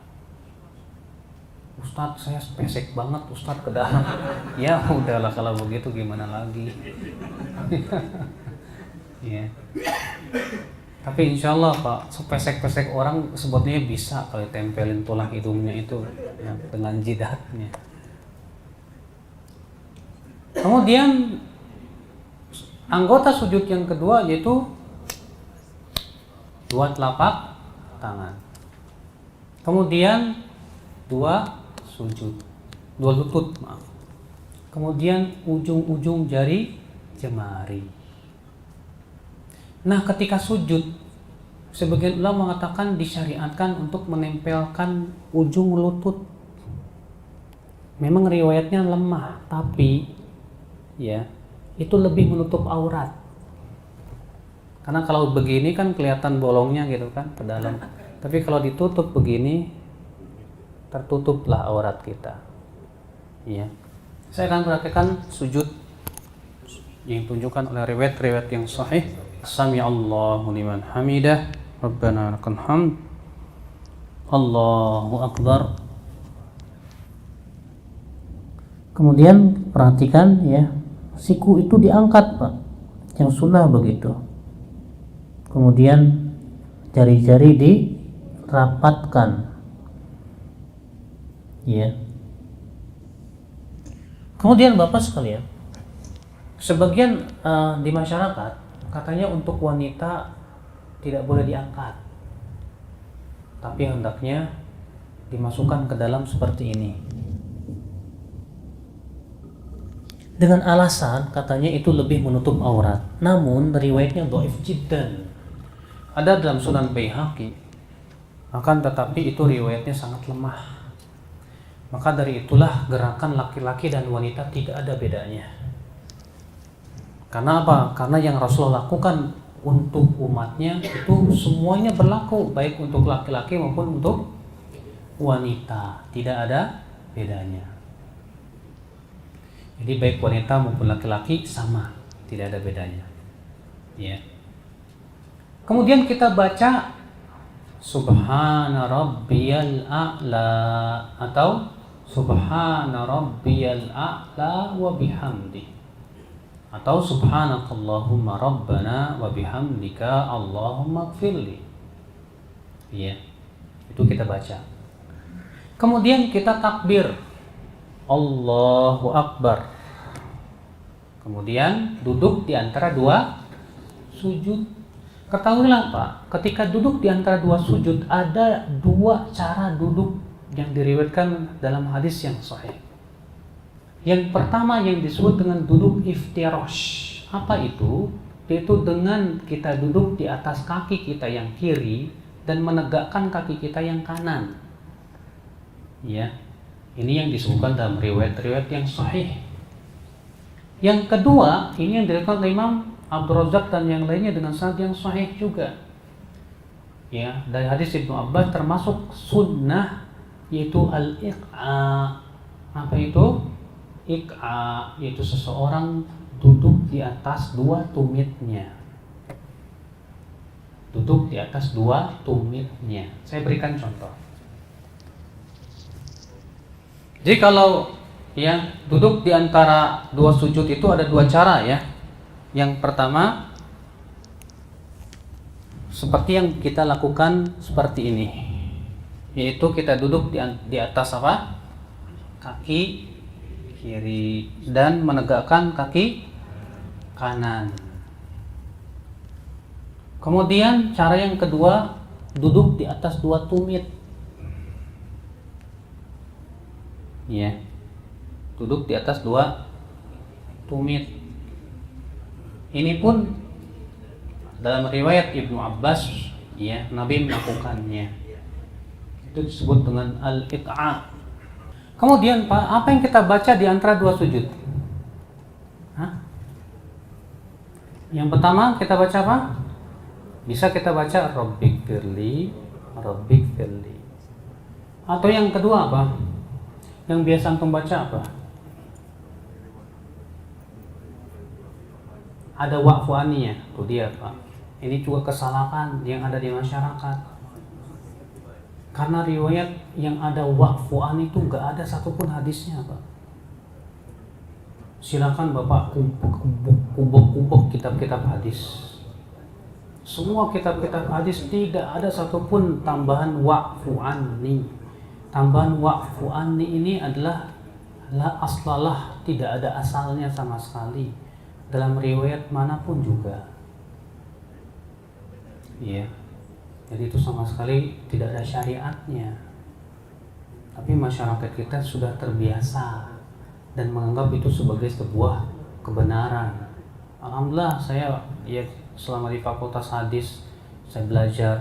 Ustadz, saya pesek banget Ustadz ke dalam. Ya udahlah kalau begitu gimana lagi. Ya. Tapi insya Allah Pak, sepesek-pesek orang sebetulnya bisa kalau tempelin tulang hidungnya itu ya, dengan jidatnya. Kemudian anggota sujud yang kedua yaitu 2 telapak tangan. Kemudian 2 sujud, 2 lutut, maaf. Kemudian ujung-ujung jari jemari. Nah, ketika sujud, sebagian ulama mengatakan disyariatkan untuk menempelkan ujung lutut. Memang riwayatnya lemah, tapi ya itu lebih menutup aurat. Karena kalau begini kan kelihatan bolongnya gitu kan ke dalam. Tapi kalau ditutup begini, tertutuplah aurat kita. Ya. Saya akan praktekkan sujud yang ditunjukkan oleh riwayat-riwayat yang sahih. Sami Allahu liman hamidah, Rabbana lakal hamd, Allahu Akbar. Kemudian perhatikan ya, siku itu diangkat Pak. yang sunnah begitu. Kemudian jari-jari dirapatkan, ya. Kemudian Bapak sekalian, sebagian di masyarakat katanya untuk wanita tidak boleh diangkat, tapi hendaknya dimasukkan ke dalam seperti ini, dengan alasan katanya itu lebih menutup aurat. Namun riwayatnya dhaif jiddan. Ada dalam Sunan Baihaqi, akan tetapi itu riwayatnya sangat lemah. Maka dari itulah gerakan laki-laki dan wanita tidak ada bedanya. Karena apa? Karena yang Rasulullah lakukan untuk umatnya itu semuanya berlaku, baik untuk laki-laki maupun untuk wanita, tidak ada bedanya. Jadi baik wanita maupun laki-laki sama, tidak ada bedanya. Ya. Kemudian kita baca Subhana rabbiyal a'la atau Subhana rabbiyal a'la wa bihamdi, atau Subhanakallahumma rabbana wa bihamdika Allahumma ighfirli. Ya. Itu kita baca. Kemudian kita takbir Allahu Akbar. Kemudian duduk di antara dua sujud. Ketahuilah Pak, ketika duduk di antara dua sujud ada dua cara duduk yang diriwayatkan dalam hadis yang sahih. Yang pertama yang disebut dengan duduk iftirash. Apa itu? Yaitu dengan kita duduk di atas kaki kita yang kiri dan menegakkan kaki kita yang kanan. Ya. Ini yang disebutkan dalam riwayat-riwayat yang sahih. Yang kedua, ini yang diriwayatkan oleh Imam Abdul Razak dan yang lainnya dengan sanad yang sahih juga. Ya, dari hadis Ibnu Abbas termasuk sunnah yaitu al-iq'a. Apa itu? Iq'a yaitu seseorang duduk di atas dua tumitnya. Duduk di atas dua tumitnya. Saya berikan contoh. Jadi kalau ya duduk di antara dua sujud itu ada dua cara ya. Yang pertama seperti yang kita lakukan seperti ini, yaitu kita duduk di atas apa? Kaki kiri dan menegakkan kaki kanan. Kemudian cara yang kedua duduk di atas dua tumit. Ya. Duduk di atas dua tumit. Ini pun dalam riwayat Ibnu Abbas ya, Nabi melakukannya. Itu disebut dengan al-iq'a. Kemudian Pak, apa yang kita baca di antara dua sujud? Hah? Yang pertama kita baca apa? Bisa kita baca Rabbighfirli, Rabbighfirli. Atau yang kedua apa? Yang biasa antum baca apa? Ada waqfu aniyah, tuh dia Pak. Ini juga kesalahan yang ada di masyarakat. Karena riwayat yang ada waqfu ani itu nggak ada satupun hadisnya Pak. Silakan Bapak kubuk kitab-kitab hadis. Semua kitab-kitab hadis tidak ada satupun tambahan waqfu anni. Tambahan waqfu anni ini adalah la aslalah, tidak ada asalnya sama sekali dalam riwayat manapun juga. Ya. Jadi itu sama sekali tidak ada syariatnya. Tapi masyarakat kita sudah terbiasa dan menganggap itu sebagai sebuah kebenaran. Alhamdulillah saya ya selama di Fakultas Hadis saya belajar,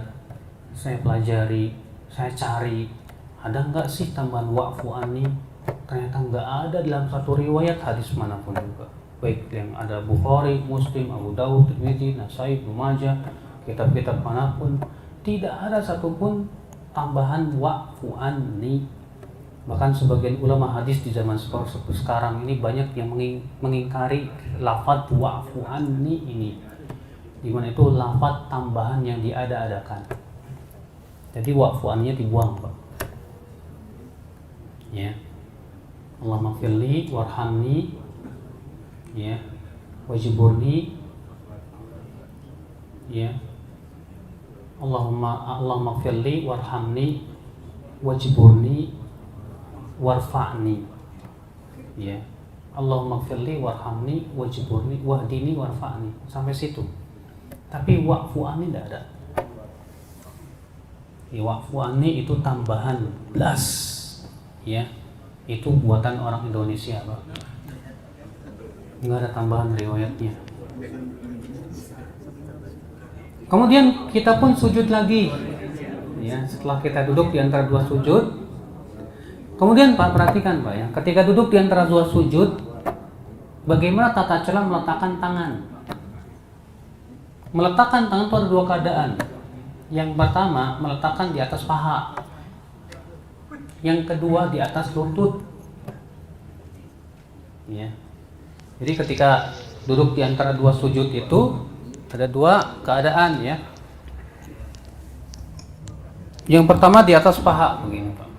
saya pelajari, saya cari ada nggak sih tambahan waqfu anni? Ternyata nggak ada dalam satu riwayat hadis manapun juga. Baik yang ada Bukhari, Muslim, Abu Dawud, Tirmidzi, Nasai, Ibnu Majah, kitab-kitab manapun tidak ada satupun tambahan waqfu anni. Bahkan sebagian ulama hadis di zaman sekarang ini banyak yang mengingkari lafaz waqfu anni ini, di mana itu lafaz tambahan yang diada-adakan. Jadi waqfu anni dibuang Pak. Ya. Allahumma firli warhamni ya wajiburni ya, Allahumma firli warhamni wajburni warfa'ni, ya, Allahumma firli warhamni wajburni wahdini warfa'ni, sampai situ. Tapi wa'fu anni tidak ada. Ya, wa'fu anni itu tambahan las, ya, itu buatan orang Indonesia, Pak. Nggak ada tambahan riwayatnya. Kemudian kita pun sujud lagi, ya, setelah kita duduk di antara dua sujud. Kemudian Pak, perhatikan Pak, ya, ketika duduk di antara dua sujud, bagaimana tata cara meletakkan tangan? Meletakkan tangan itu ada dua keadaan. Yang pertama, meletakkan di atas paha. Yang kedua, di atas lutut. Ya. Jadi ketika duduk di antara dua sujud itu ada dua keadaan, ya. Yang pertama di atas paha begini, Pak.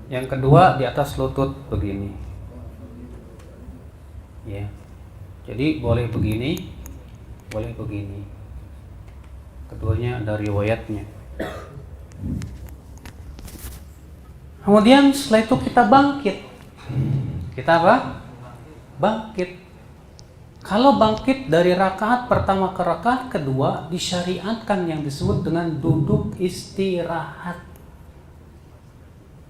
Yang kedua di atas lutut begini. Ya. Jadi boleh begini, boleh begini. Keduanya ada riwayatnya. Kemudian setelah itu kita bangkit. Kita apa? Bangkit. Kalau bangkit dari rakaat pertama ke rakaat kedua, disyariatkan yang disebut dengan duduk istirahat.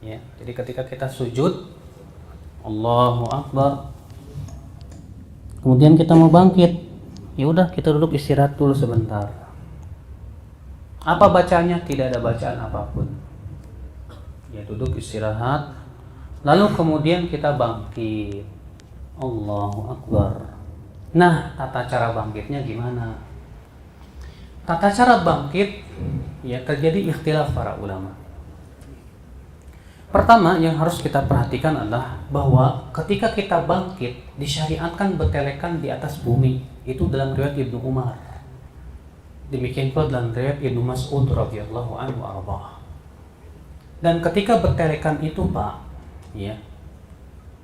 Ya, jadi ketika kita sujud, Allahu Akbar, kemudian kita mau bangkit, ya udah kita duduk istirahat dulu sebentar. Apa bacanya? Tidak ada bacaan apapun. Ya, duduk istirahat, lalu kemudian kita bangkit. Allahu Akbar. Nah, tata cara bangkitnya gimana? Tata cara bangkit, ya, terjadi ikhtilaf para ulama. Pertama yang harus kita perhatikan adalah bahwa ketika kita bangkit disyariatkan bertelekan di atas bumi. Itu dalam riwayat Ibnu Umar. Demikian pula dalam riwayat Ibnu Mas'ud radhiyallahu anhu arba. Dan ketika bertelekan itu Pak, ya,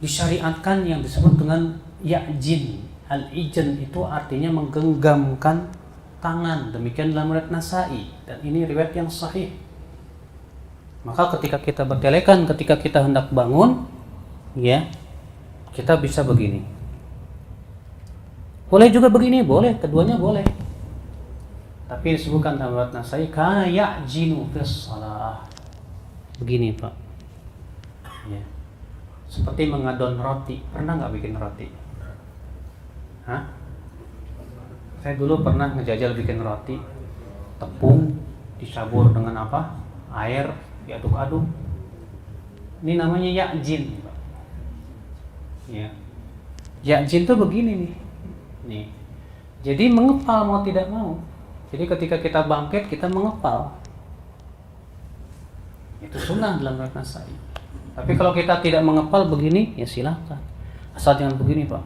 disyariatkan yang disebut dengan ya'jin. Al-ijan itu artinya menggenggamkan tangan. Demikian dalam riwayat Nasa'i, dan ini riwayat yang sahih. Maka ketika kita bertelekan, ketika kita hendak bangun, ya, kita bisa begini. Boleh juga begini, boleh, keduanya boleh. Tapi disebutkan dalam riwayat Nasa'i, kana ya'jinu fis shalah. Begini Pak, ya, seperti mengadon roti. Pernah nggak bikin roti? Hah? Saya dulu pernah ngejajal bikin roti. Tepung disabur dengan apa? Air, diaduk-aduk. Ini namanya ya'jin, Pak. Ya. Ya'jin tuh begini nih. Nih. Jadi mengepal mau tidak mau. Jadi ketika kita bangkit kita mengepal. Itu sunnah dalam riwayat Nasa'i. Tapi kalau kita tidak mengepal begini, ya silakan. Asal jangan begini Pak.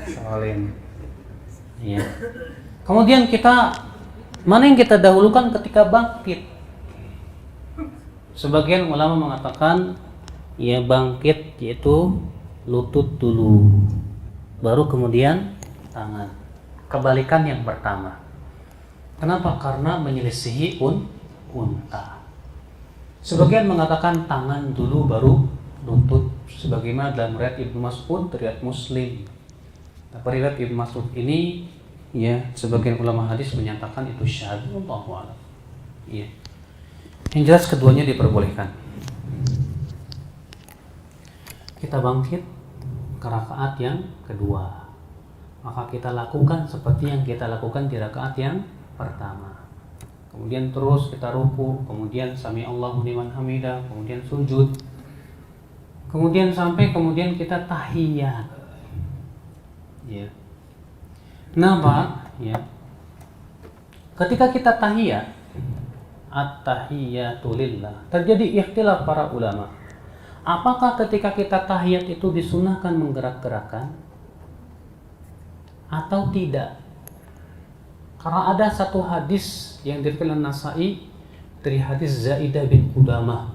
Salin. Ya. Kemudian kita, mana yang kita dahulukan ketika bangkit? Sebagian ulama mengatakan, ya, bangkit yaitu lutut dulu, baru kemudian tangan. Kebalikan yang pertama. Kenapa? Karena menyelisihi unta. Sebagian mengatakan tangan dulu baru lutut, sebagaimana dalam riwayat Ibnu Mas'ud, riwayat Muslim. Tapi riwayat Ibnu Mas'ud ini, ya, sebagian ulama hadis menyatakan itu syadz, wallahu a'lam. Ya. Yang jelas keduanya diperbolehkan. Kita bangkit ke rakaat yang kedua. Maka kita lakukan seperti yang kita lakukan di rakaat yang pertama. Kemudian terus kita ruku, kemudian sami Allahu liman hamidah, kemudian sujud. Kemudian sampai kemudian kita tahiyat. Ya. Kenapa? Ya. Ketika kita tahiyat, at-tahiyatu lillah, terjadi ikhtilaf para ulama. Apakah ketika kita tahiyat itu disunahkan menggerak-gerakan atau tidak? Karena ada satu hadis yang diriwayatkan Nasa'i dari hadis Zaidah bin Qudamah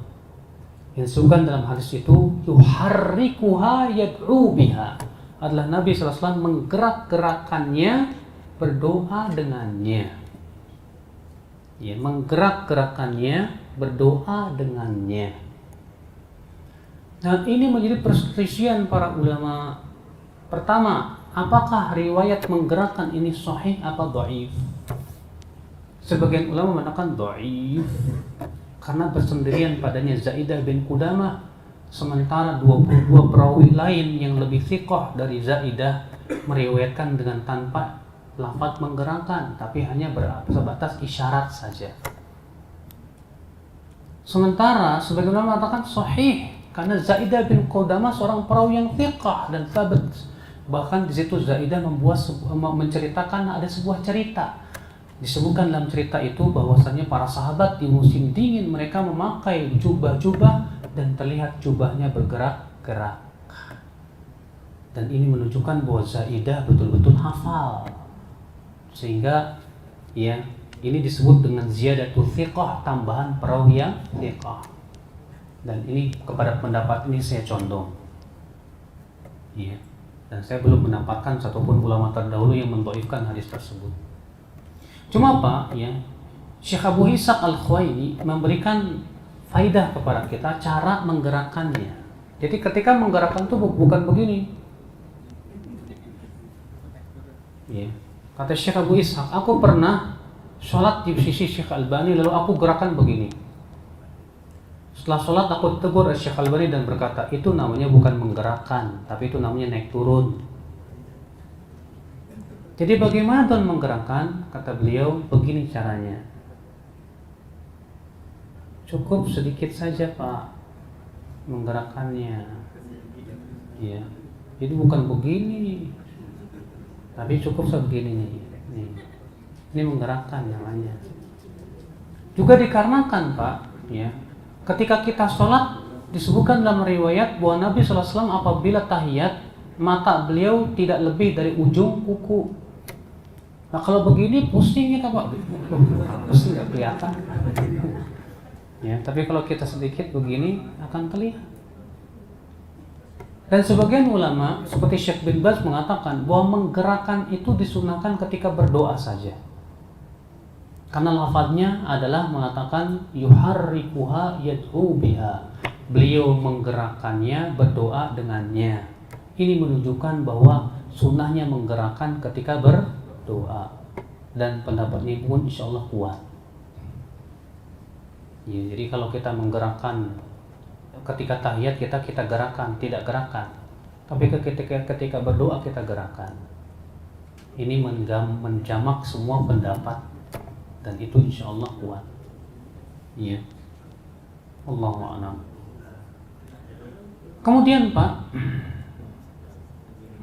yang disebutkan dalam hadis itu, yuharrikuha yad'u biha, adalah Nabi SAW menggerak-gerakannya berdoa dengannya. Ya, menggerak-gerakannya berdoa dengannya. Dan ini menjadi perselisihan para ulama. Pertama, apakah riwayat menggerakkan ini sahih atau dhaif? Sebagian ulama mengatakan dhaif karena bersendirian padanya Zaidah bin Qudamah, sementara 22 perawi lain yang lebih thiqah dari Zaidah meriwayatkan dengan tanpa lafaz menggerakkan, tapi hanya sebatas isyarat saja. Sementara sebagian ulama mengatakan sahih karena Zaidah bin Qudamah seorang perawi yang thiqah dan sabat. Bahkan di situ Zaidah menceritakan ada sebuah cerita. Disebutkan dalam cerita itu bahwasanya para sahabat di musim dingin mereka memakai jubah-jubah dan terlihat jubahnya bergerak-gerak. Dan ini menunjukkan bahwa Zaidah betul-betul hafal. Sehingga ya, ini disebut dengan ziyadatul thiqah, tambahan perawi yang thiqah. Dan ini kepada pendapat ini saya condong. Ya. Dan saya belum mendapatkan satupun ulama terdahulu yang mendhaifkan hadis tersebut. Cuma apa ya, Syekh Abu Ishaq Al-Khuwaini memberikan faidah kepada kita cara menggerakkannya. Jadi ketika menggerakkan itu bukan begini. Ya. Kata Syekh Abu Ishaq, aku pernah sholat di sisi Syekh Albani lalu aku gerakan begini. Setelah sholat aku ditegur oleh Syekh Albani dan berkata, itu namanya bukan menggerakkan, tapi itu namanya naik turun. Jadi bagaimana Tuhan menggerakkan? Kata beliau, begini caranya. Cukup sedikit saja Pak menggerakkannya. Ya. Jadi bukan begini, tapi cukup sebegini nih. Ini menggerakkan namanya. Juga dikarenakan Pak, ya. Ketika kita sholat disebutkan dalam riwayat bahwa Nabi SAW apabila tahiyat mata beliau tidak lebih dari ujung kuku. Nah kalau begini pusing kita Pak, pusing nggak kelihatan. Ya, tapi kalau kita sedikit begini akan terlihat. Dan sebagian ulama seperti Syekh bin Baz mengatakan bahwa menggerakkan itu disunahkan ketika berdoa saja. Karena lafadznya adalah mengatakan yuharrikuha yad'u biha. Beliau menggerakkannya, berdoa dengannya. Ini menunjukkan bahwa sunnahnya menggerakkan ketika berdoa. Dan pendapat ini pun insya Allah kuat. Ya, jadi kalau kita menggerakkan ketika tahiyat kita gerakan, tidak gerakan. Tapi ketika berdoa kita gerakan. Ini menjamak semua pendapat. Dan itu insya Allah kuat. Iya. Allahu a'lam. Kemudian Pak,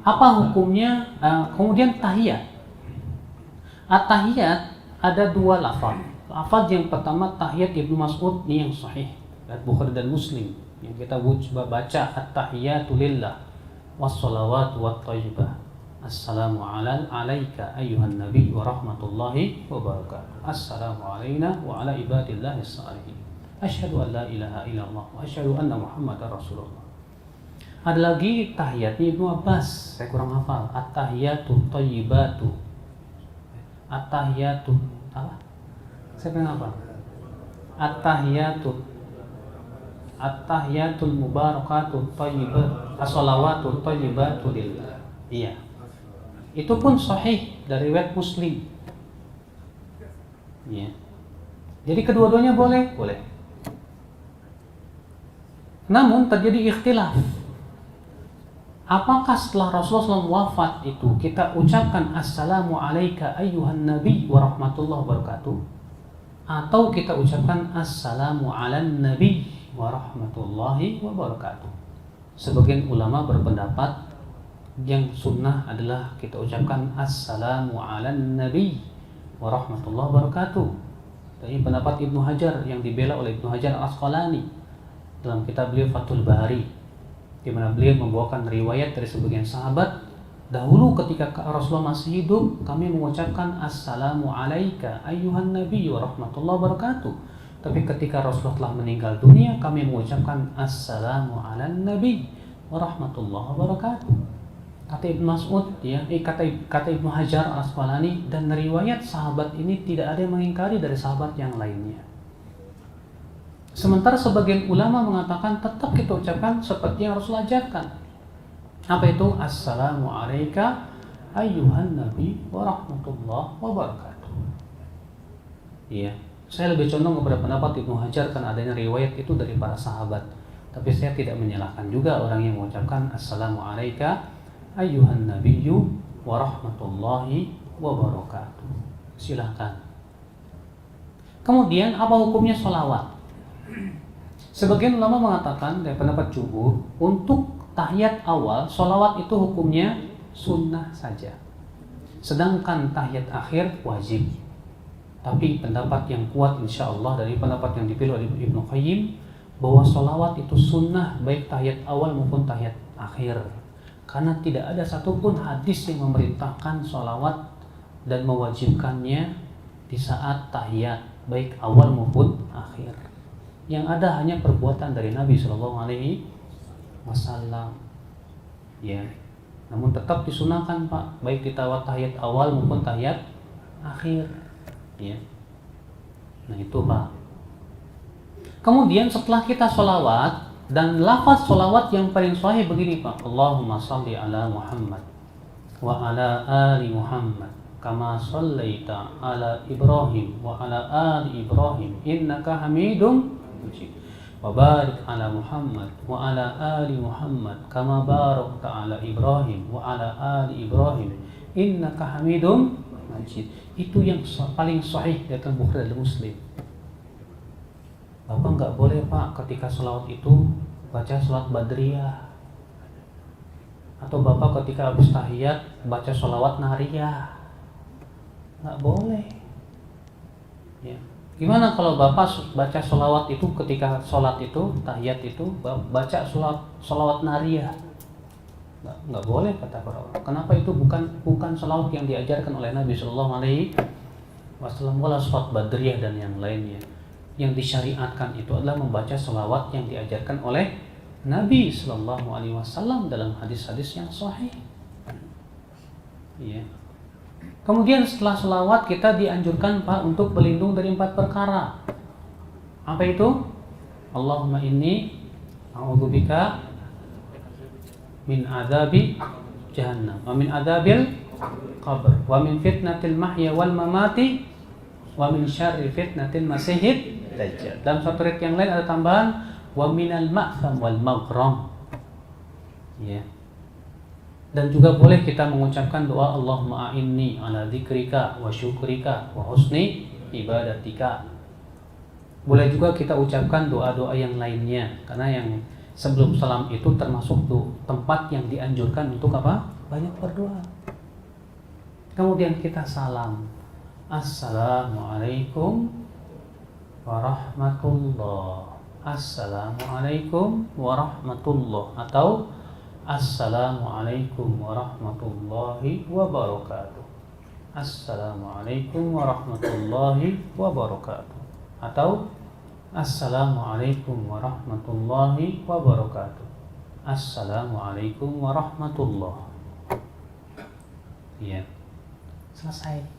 apa hukumnya? Kemudian tahiyat. At-tahiyat ada dua lafaz. Lafaz yang pertama tahiyat Ibnu Mas'ud ini yang sahih, Bukhari dan Muslim. Yang kita baca at-tahiyatu lillah was-salawatu wat-thayyibah. Assalamu alayka ayyuhan nabi wa rahmatullahi wa barakatuh. Assalamu alayna wa ala ibadillahi s-salihin. Asyhadu an la ilaha illallah wa asyhadu anna Muhammadar Rasulullah. Ada lagi tahiyatnya Ibnu Abbas, saya kurang hafal. At-tahiyatu thayyibatu. At-tahiyatu apa? Saya pengen apa? At-tahiyatul mubarakatuh thayyibat. As-salawatu thayyibatu lillah. Iya. Itu pun sahih dari riwayat Muslim. Ya. Jadi kedua-duanya boleh? Boleh. Namun terjadi ikhtilaf. Apakah setelah Rasulullah SAW wafat itu kita ucapkan Assalamu alayka ayyuhan nabi wa rahmatullahi wa barakatuh, atau kita ucapkan Assalamu alan nabi wa rahmatullahi wa barakatuh? Sebagian ulama berpendapat yang sunnah adalah kita ucapkan Assalamu ala nabi wa rahmatullahi wa barakatuh. Ini pendapat Ibnu Hajar yang dibela oleh Ibnu Hajar Al-Asqalani dalam kitab beliau Fathul Bari, di mana beliau membawakan riwayat dari sebagian sahabat dahulu ketika Rasulullah masih hidup kami mengucapkan Assalamu alayka ayyuhan nabi wa rahmatullahi wa barakatuh. Tapi ketika Rasulullah telah meninggal dunia kami mengucapkan Assalamu ala nabi wa rahmatullahi wa barakatuh. Kata Ibnu Mas'ud ya, kata Ibnu Hajar Al-Asqalani, dan riwayat sahabat ini tidak ada yang mengingkari dari sahabat yang lainnya. Sementara sebagian ulama mengatakan tetap kita ucapkan seperti yang Rasul ajarkan. Apa itu? Assalamu alayka ayyuhan nabi wa rahmatullah wa barakatuh. Iya, saya lebih condong kepada pendapat Ibnu Hajar kan adanya riwayat itu dari para sahabat. Tapi saya tidak menyalahkan juga orang yang mengucapkan Assalamu alayka ayyuhan nabiyyu wa rahmatullahi wa barakatuh. Silahkan. Kemudian apa hukumnya sholawat? Sebagian ulama mengatakan dari pendapat jumhur, untuk tahiyat awal sholawat itu hukumnya sunnah saja, sedangkan tahiyat akhir wajib. Tapi pendapat yang kuat insya Allah dari pendapat yang dipilih oleh Ibnu Qayyim, bahwa sholawat itu sunnah baik tahiyat awal maupun tahiyat akhir, karena tidak ada satupun hadis yang memerintahkan sholawat dan mewajibkannya di saat tahiyat baik awal maupun akhir. Yang ada hanya perbuatan dari Nabi Shallallahu Alaihi Wasallam. Ya, namun tetap disunahkan Pak, baik di tahiyat awal maupun tahiyat akhir. Ya, nah itu Pak. Kemudian setelah kita sholawat, dan lafaz sholawat yang paling sahih begini Pak, Allahumma shalli ala Muhammad wa ala ali Muhammad kama shallaita ala Ibrahim wa ala ali Ibrahim innaka Hamidum Majid wa barik ala Muhammad wa ala ali Muhammad kama barakta ala Ibrahim wa ala ali Ibrahim innaka Hamidum Majid. Itu yang paling sahih dari Bukhari dan Muslim. Bapak nggak boleh Pak ketika sholawat itu baca sholat badriyah, atau Bapak ketika habis tahiyat baca sholawat nariyah, nggak boleh. Ya. Gimana kalau Bapak baca sholawat itu ketika sholat itu tahiyat itu baca sholawat nariyah? Nggak boleh kata para ulama. Kenapa? Itu bukan sholawat yang diajarkan oleh Nabi Shallallahu Alaihi Wasallam, wala sholat badriyah dan yang lainnya. Yang disyariatkan itu adalah membaca sholawat yang diajarkan oleh Nabi Sallallahu Alaihi Wasallam dalam hadis-hadis yang sahih. Ya. Kemudian setelah sholawat kita dianjurkan Pak untuk berlindung dari 4 perkara. Apa itu? Allahumma inni a'udzubika min adzabi jahannam wa min adzabil qabr wa min fitnatil mahya wal mamati wa min syarri fitnatil masihid dajjal. Dalam satu ayat yang lain ada tambahan wa minal ma'tham wal maghram. Ya. Dan juga boleh kita mengucapkan doa Allahumma a'inni ala dzikrika wa syukrika wa husni ibadatika. Boleh juga kita ucapkan doa-doa yang lainnya, karena yang sebelum salam itu termasuk tempat yang dianjurkan untuk apa? Banyak berdoa. Kemudian kita salam. Assalamualaikum warahmatullah. Assalamualaikum warahmatullah, atau Assalamualaikum warahmatullahi wabarakatuh. Assalamualaikum warahmatullahi wabarakatuh, atau Assalamualaikum warahmatullahi wabarakatuh. Assalamualaikum warahmatullah. Ya, selesai.